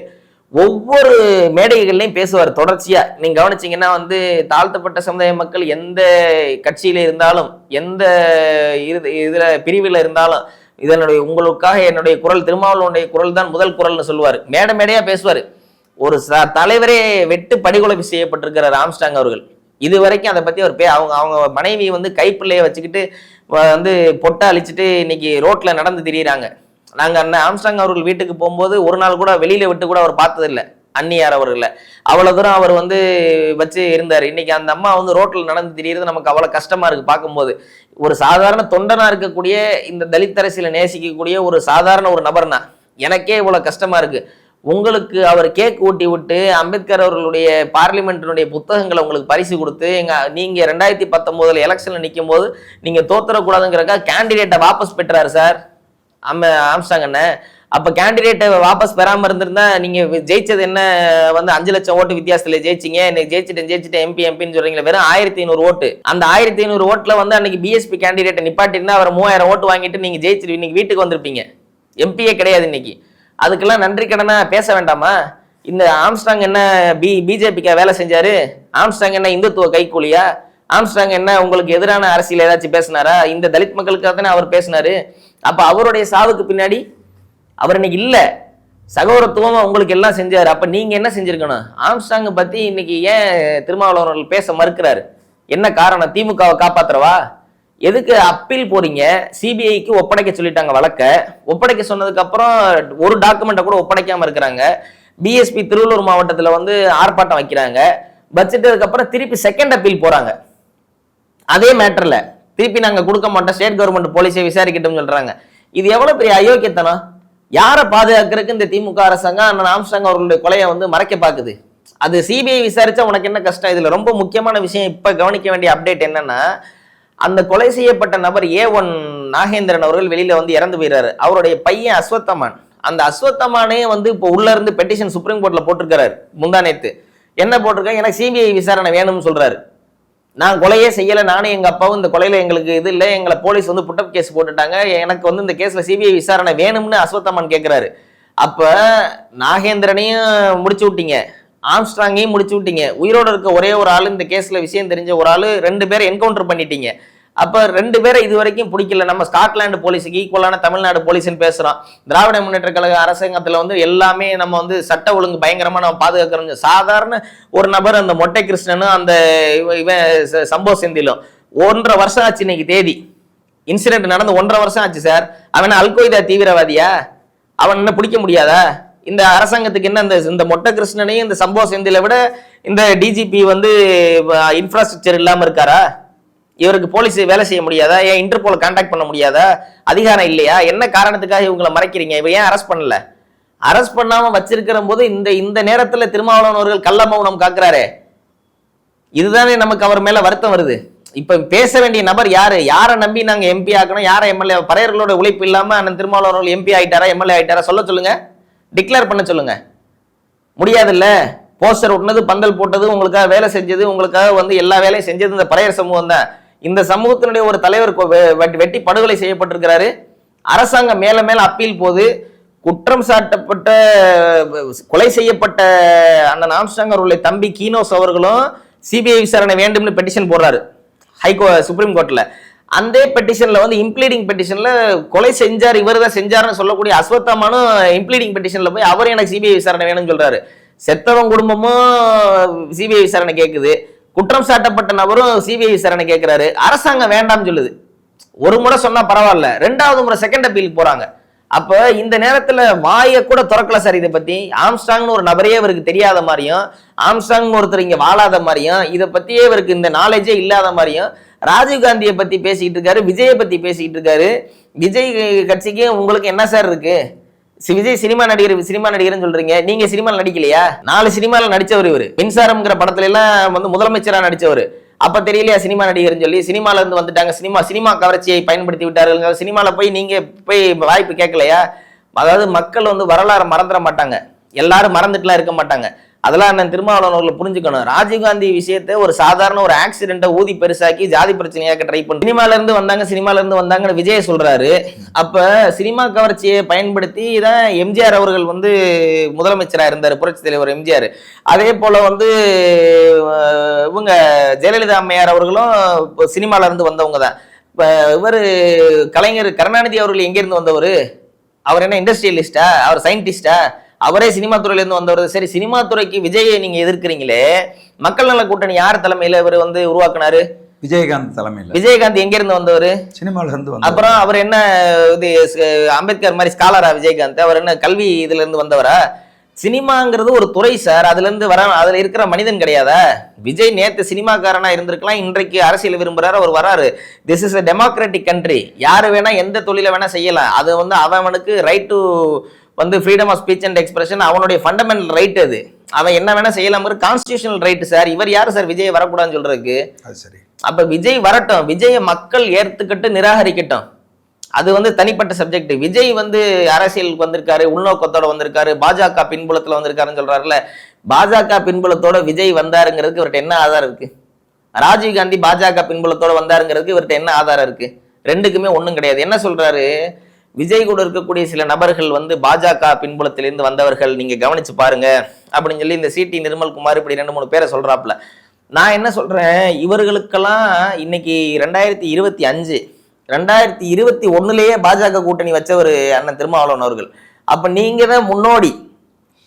ஒவ்வொரு மேடைகள்லையும் பேசுவார் தொடர்ச்சியா. நீங்க கவனிச்சீங்கன்னா வந்து தாழ்த்தப்பட்ட சமுதாய மக்கள் எந்த கட்சியில இருந்தாலும், எந்த இதுல பிரிவில் இருந்தாலும், இதனுடைய உங்களுக்காக என்னுடைய குரல், திருமாவளவனுடைய குரல் தான் முதல் குரல்னு சொல்லுவார். மேடையா பேசுவார். ஒரு தலைவரே வெட்டு படுகொலை செய்யப்பட்டிருக்கிறார் ஆம்ஸ்டாங் அவர்கள். இது வரைக்கும் அதை பத்தி அவர் அவங்க மனைவி வந்து கைப்பிள்ளைய வச்சுக்கிட்டு வந்து பொட்டை அழிச்சிட்டு இன்னைக்கு ரோட்ல நடந்து திரியிறாங்க. நாங்க அண்ணன் ஆம்ஸ்டாங் அவர்கள் வீட்டுக்கு போகும்போது ஒரு நாள் கூட வெளியில விட்டு கூட அவர் பார்த்ததில்லை, அந்நியார் அவர்களை. அவ்வளவு தூரம் அவர் வந்து வச்சு இருந்தார். இன்னைக்கு அந்த அம்மா வந்து ரோட்ல நடந்து திரியிறது நமக்கு அவ்வளவு கஷ்டமா இருக்கு பார்க்கும்போது. ஒரு சாதாரண தொண்டனா இருக்கக்கூடிய, இந்த தலித் அரசியலை நேசிக்கக்கூடிய ஒரு சாதாரண ஒரு நபர்னா எனக்கே இவ்வளவு கஷ்டமா இருக்கு. உங்களுக்கு அவர் கேக் ஊட்டி விட்டு அம்பேத்கர் அவர்களுடைய பார்லிமெண்ட்டினுடைய புத்தகங்களை உங்களுக்கு பரிசு கொடுத்து நீங்க 2019 எலெக்ஷன்ல நிற்கும் போது நீங்க தோத்துறக்கூடாதுங்கிறக்கா கேண்டிடேட்டை வாபஸ் பெற்றாரு சார் ஆம்ஸ்டாங் அண்ணன். அப்ப கேண்டிடேட்டை வாபஸ் பெறாம இருந்திருந்தா நீங்க ஜெயிச்சது என்ன வந்து 5 லட்சம் ஓட்டு வித்தியாசத்துல ஜெயிச்சிங்க. இன்னைக்கு ஜெயிச்சிட்டேன் எம்பின்னு சொல்றீங்களா? வெறும் 1500 ஓட்டு. அந்த 1500 ஓட்டுல வந்து அன்னைக்கு பிஎஸ்பி கேண்டிடேட்டை நிப்பாட்டிருந்தா அவர் 3000 ஓட்டு வாங்கிட்டு நீங்க ஜெயிச்சிட்டு இன்னைக்கு வீட்டுக்கு வந்திருப்பீங்க. எம்பியே கிடையாது இன்னைக்கு. அதுக்கெல்லாம் நன்றி கடனா பேச வேண்டாமா? இந்த ஆம்ஸ்டாங் என்ன பிஜேபிக்கா வேலை செஞ்சாரு? ஆம்ஸ்டாங் என்ன இந்துத்துவ கைக்கூலியா? ஆம்ஸ்ட்ராங் என்ன உங்களுக்கு எதிரான அரசியல் ஏதாச்சும் பேசினாரா? இந்த தலித் மக்களுக்காக தானே அவர் பேசினாரு. அப்ப அவருடைய சாவுக்கு பின்னாடி அவர் இன்னைக்கு இல்ல, சகோதரத்துவமா உங்களுக்கு எல்லாம் செஞ்சாரு. அப்ப நீங்க என்ன செஞ்சிருக்கணும்? ஆம்ஸ்ட்ராங் பத்தி இன்னைக்கு ஏன் திருமாவளவர்கள் பேச மறுக்கிறாரு? என்ன காரணம்? திமுகவை காப்பாத்துறவா? எதுக்கு அப்பீல் போறீங்க? சிபிஐக்கு ஒப்படைக்க சொல்லிட்டாங்க வழக்க. ஒப்படைக்க சொன்னதுக்கு அப்புறம் ஒரு டாக்குமெண்ட்டை கூட ஒப்படைக்காம இருக்கிறாங்க. பிஎஸ்பி திருவள்ளூர் மாவட்டத்துல வந்து ஆர்ப்பாட்டம் வைக்கிறாங்க. வச்சுட்டதுக்கு அப்புறம் திருப்பி செகண்ட் அப்பீல் போறாங்க. அதே மேட்டர்ல திருப்பி நாங்க கொடுக்க மாட்டோம், ஸ்டேட் கவர்மெண்ட் போலீஸை விசாரிக்கட்டும் சொல்றாங்க. இது எவ்வளவு பெரிய அயோக்கியத்தனம்! யாரை பாதுகாக்கிறதுக்கு இந்த திமுக அரசாங்கம் அண்ணன் ஆம்ஸ்ட்ராங் அவர்களுடைய கொலையை வந்து மறைக்க பாக்குது? அது சிபிஐ விசாரிச்சா உனக்கு என்ன கஷ்டம்? இதுல ரொம்ப முக்கியமான விஷயம், இப்ப கவனிக்க வேண்டிய அப்டேட் என்னன்னா, அந்த கொலை செய்யப்பட்ட நபர் A1 நாகேந்திரன் அவர்கள் வெளியில வந்து இறந்து போயிறாரு. அவருடைய பையன் அஸ்வத்தமான், அந்த அஸ்வத்தமானே வந்து இப்போ உள்ள இருந்து பெட்டிஷன் சுப்ரீம் கோர்ட்ல போட்டிருக்காரு. முந்தா நேத்து என்ன போட்டிருக்காங்க? எனக்கு சிபிஐ விசாரணை வேணும்னு சொல்றாரு. நான் கொலையே செய்யல, நானும் எங்க அப்பாவும் இந்த கொலையில எங்களுக்கு இது இல்லை, எங்களை போலீஸ் வந்து புட்டப் கேஸ் போட்டுட்டாங்க, எனக்கு வந்து இந்த கேஸ்ல சிபிஐ விசாரணை வேணும்னு அஸ்வத்தமான் கேட்கிறாரு. அப்ப நாகேந்திரனையும் முடிச்சு விட்டீங்க, ஆம்ஸ்ட்ராங்கையும் முடிச்சு விட்டீங்க. உயிரோடு இருக்க ஒரே ஒரு ஆள், இந்த கேஸ்ல விஷயம் தெரிஞ்ச ஒரு ஆளு, 2 பேரை என்கவுண்டர் பண்ணிட்டீங்க. அப்ப 2 பேரை இது வரைக்கும் பிடிக்கல. நம்ம ஸ்காட்லாந்து போலீஸுக்கு ஈக்குவலான தமிழ்நாடு போலீஸ்ன்னு பேசுறோம். திராவிட முன்னேற்ற கழக அரசாங்கத்துல வந்து எல்லாமே நம்ம வந்து சட்ட ஒழுங்கு பயங்கரமா நம்ம பாதுகாக்கிறோம். சாதாரண ஒரு நபர் அந்த மொட்டை கிருஷ்ணனும் அந்த இவன் சம்போ செந்திலும் 1.5 வருஷம் ஆச்சு இன்னைக்கு தேதி. இன்சிடென்ட் நடந்து 1.5 வருஷம் ஆச்சு சார். அவன் அல்கொய்தா தீவிரவாதியா? அவன் என்ன பிடிக்க முடியாதா? இந்த அரசாங்கத்துக்கு என்ன இந்த மொட்டை கிருஷ்ணனையும் இந்த சம்போ செந்திலை விட இந்த டிஜிபி வந்து இன்ஃப்ராஸ்ட்ரக்சர் இல்லாம இருக்காரா? இவருக்கு போலீஸ் வேலை செய்ய முடியாதா? ஏன் இன்டர்போல கான்டாக்ட் பண்ண முடியாதா? அதிகாரம் இல்லையா? என்ன காரணத்துக்காக இவங்களை மறைக்கிறீங்க? இவ ஏன் அரெஸ்ட் பண்ணல? அரெஸ்ட் பண்ணாம வச்சிருக்கிற போது இந்த நேரத்துல திருமாவளவன் அவர்கள் கள்ள மௌனம் காக்குறாரு. இதுதானே நமக்கு அவர் மேல வருத்தம் வருது. இப்ப பேச வேண்டிய நபர் யாரு? யாரை நம்பி நாங்க எம்பி ஆக்கணும்? யாரை எம்எல்ஏ? பறையர்களோட உழைப்பு இல்லாம அண்ணன் திருமாவளவன் அவர்கள் எம்பி ஆயிட்டாரா, எம்எல்ஏ ஆயிட்டாரா? சொல்லுங்க, டிக்ளேர் பண்ண சொல்லுங்க. முடியாதுல்ல. போஸ்டர் ஒட்டினது, பந்தல் போட்டது, உங்களுக்காக வேலை செஞ்சது, உங்களுக்காக வந்து எல்லா வேலையும் செஞ்சது இந்த பறையர் சமூகம் தான். இந்த சமூகத்தினுடைய ஒரு தலைவர் வெட்டி படுகொலை செய்யப்பட்டிருக்கிறாரு. அரசாங்கம் மேல மேல அப்பீல் போது, குற்றம் சாட்டப்பட்ட கொலை செய்யப்பட்ட அண்ணன் ஆம்ஸ்ட்ராங் அவர்களுடைய தம்பி கீனோஸ் அவர்களும் சிபிஐ விசாரணை வேண்டும்னு பெட்டிஷன் போடுறாரு சுப்ரீம் கோர்ட்ல. அந்த பெட்டிஷன்ல வந்து இம்ப்ளீடிங் பெட்டிஷன்ல கொலை செஞ்சார், இவர் தான் செஞ்சாருன்னு சொல்லக்கூடிய அஸ்வத்தாமானும் இம்ப்ளீடிங் பெட்டிஷன்ல போய் அவர் எனக்கு சிபிஐ விசாரணை வேணும்னு சொல்றாரு. செத்தவன் குடும்பமும் சிபிஐ விசாரணை கேட்குது, குற்றம் சாட்டப்பட்ட நபரும் சிபிஐ விசாரணை கேட்கிறாரு. அரசாங்கம் வேண்டாம்னு சொல்லுது. ஒரு முறை சொன்னா பரவாயில்ல, 2வது முறை செகண்ட் அப்பீல் போறாங்க. அப்ப இந்த நேரத்துல வாயை கூட திறக்கல சார். இதை பத்தி ஆம்ஸ்ட்ராங்னு ஒரு நபரே இவருக்கு தெரியாத மாதிரியும், ஆம்ஸ்ட்ராங் ஒருத்தர் இங்க வாழாத மாதிரியும், இதை பத்தியே இவருக்கு இந்த நாலேஜே இல்லாத மாதிரியும் ராஜீவ்காந்தியை பத்தி பேசிக்கிட்டு இருக்காரு, விஜயை பத்தி பேசிக்கிட்டு இருக்காரு. விஜய் கட்சிக்கு உங்களுக்கு என்ன சார் இருக்கு? விஜய் சினிமா நடிகர்னு சொல்றீங்க, நீங்க சினிமாவில் நடிக்கலையா? 4 சினிமாவில் நடிச்சவர் இவரு. மின்சாரம்ங்கிற படத்துல எல்லாம் வந்து முதலமைச்சரா நடிச்சவர். அப்ப தெரியலையா சினிமா நடிகர்னு சொல்லி? சினிமால இருந்து வந்துட்டாங்க, சினிமா கவர்ச்சியை பயன்படுத்தி விட்டார்கள். சினிமால போய் நீங்க போய் வாய்ப்பு கேட்கலையா? அதாவது மக்கள் வந்து வரலாறு மறந்துட மாட்டாங்க, எல்லாரும் மறந்துட்டுலாம் இருக்க மாட்டாங்க. அதெல்லாம் நான் திருமாவளவன் அவர்களை புரிஞ்சுக்கணும். ராஜீவ்காந்தி விஷயத்தை ஒரு சாதாரண ஒரு ஆக்சிடென்ட்டை ஊதி பெருசாக்கி ஜாதி பிரச்சனையாக்க ட்ரை பண்ணி சினிமால இருந்து வந்தாங்கன்னு விஜய் சொல்றாரு. அப்ப சினிமா கவர்ச்சியை பயன்படுத்தி தான் எம்ஜிஆர் அவர்கள் வந்து முதலமைச்சரா இருந்தார், புரட்சி தலைவர் எம்ஜிஆர். அதே போல வந்து இவங்க ஜெயலலிதா அம்மையார் அவர்களும் சினிமால இருந்து வந்தவங்க தான். இப்ப இவர் கலைஞர் கருணாநிதி அவர்கள் எங்க இருந்து வந்தவர்? அவர் என்ன இண்டஸ்ட்ரியலிஸ்டா? அவர் சயின்டிஸ்டா? அவரே சினிமா துறையில இருந்து வந்தவர். சரி, சினிமா துறைக்கு விஜயை நீங்க எதிர்க்கிறீங்களே, மக்கள் நல கூட்டணி யார் தலைமையில இவர் வந்து உருவாக்குனாரு? விஜயகாந்த் தலைமையில. விஜயகாந்த் எங்க இருந்து வந்தவர்? சினிமால இருந்து. அப்புறம் அவர் என்ன இது அம்பேத்கர் மாதிரி ஸ்காலரா விஜயகாந்த்? அவர் என்ன கல்வி இதுல இருந்து வந்தவரா? சினிமாங்கிறது ஒரு துறை சார், அதுல இருந்து அதுல இருக்கிற மனிதன் கிடையாதா? விஜய் நேத்து சினிமாக்காரனா இருந்திருக்கலாம், இன்றைக்கு அரசியல் விரும்புறாரு, அவர் வராரு. This is a democratic country. யாரு வேணா எந்த தொழில வேணா செய்யலாம். அது வந்து அவனுக்கு ரைட் டு வந்து freedom of speech and expression, அவனுடைய ஃபண்டமெண்டல் ரைட். அது அவன் என்ன வேணா செய்யலாம், கான்ஸ்டிடியூஷனல் ரைட் சார். இவர் யாரு சார் விஜய் வரக்கூடாதுன்னு சொல்றதுக்கு? சரி, அப்ப விஜய் வரட்டும், விஜயை மக்கள் ஏத்துக்கிட்டு நிராகரிக்கட்டும், அது வந்து தனிப்பட்ட சப்ஜெக்ட். விஜய் வந்து அரசியலுக்கு வந்திருக்காரு, உள்நோக்கத்தோட வந்திருக்காரு, பாஜக பின்புலத்துல வந்திருக்காருன்னு சொல்றாருல. பாஜக பின்புலத்தோட விஜய் வந்தாருங்கிறதுக்கு இவர்கிட்ட என்ன ஆதாரம் இருக்கு? ராஜீவ்காந்தி பாஜக பின்புலத்தோட வந்தாருங்கிறதுக்கு இவர்கிட்ட என்ன ஆதாரம் இருக்கு? ரெண்டுக்குமே ஒண்ணும் கிடையாது. என்ன சொல்றாரு? விஜய் கூட இருக்கக்கூடிய சில நபர்கள் வந்து பாஜக பின்புலத்திலிருந்து வந்தவர்கள், நீங்க கவனிச்சு பாருங்க அப்படின்னு சொல்லி இந்த சிடி நிர்மல்குமார் இப்படி 2-3 பேரை சொல்றாப்ல. நான் என்ன சொல்றேன், இவர்களுக்கெல்லாம் இன்னைக்கு 2025 2021 பாஜக கூட்டணி வச்சவர் அண்ணன் திருமாவளவன் அவர்கள். அப்ப நீங்க தான் முன்னோடி,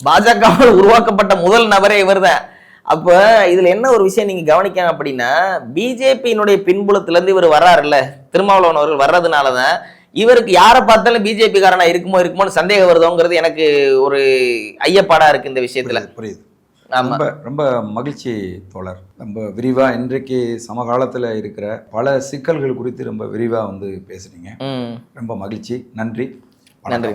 பாஜகவால் உருவாக்கப்பட்ட முதல் நபரே இவர் தான். அப்ப இதுல என்ன ஒரு விஷயம் நீங்க கவனிக்காம அப்படின்னா, பிஜேபியினுடைய பின்புலத்துல இருந்து இவர் வர்றாருல்ல, திருமாவளவன் அவர்கள் வர்றதுனாலதான் இவருக்கு யாரை பார்த்தாலும் பிஜேபி காரனா இருக்குமோன்னு சந்தேகம் வருதோங்கிறது எனக்கு ஒரு ஐயப்பாடா இருக்கு இந்த விஷயத்துல. புரியுது. ரொம்ப ரொம்ப மகிழ்ச்சி தோழர். ரொம்ப விரிவா இன்றைக்கு சமகாலத்துல இருக்கிற பல சிக்கல்கள் குறித்து ரொம்ப விரிவா வந்து பேசுனீங்க. ரொம்ப மகிழ்ச்சி. நன்றி. நன்றி.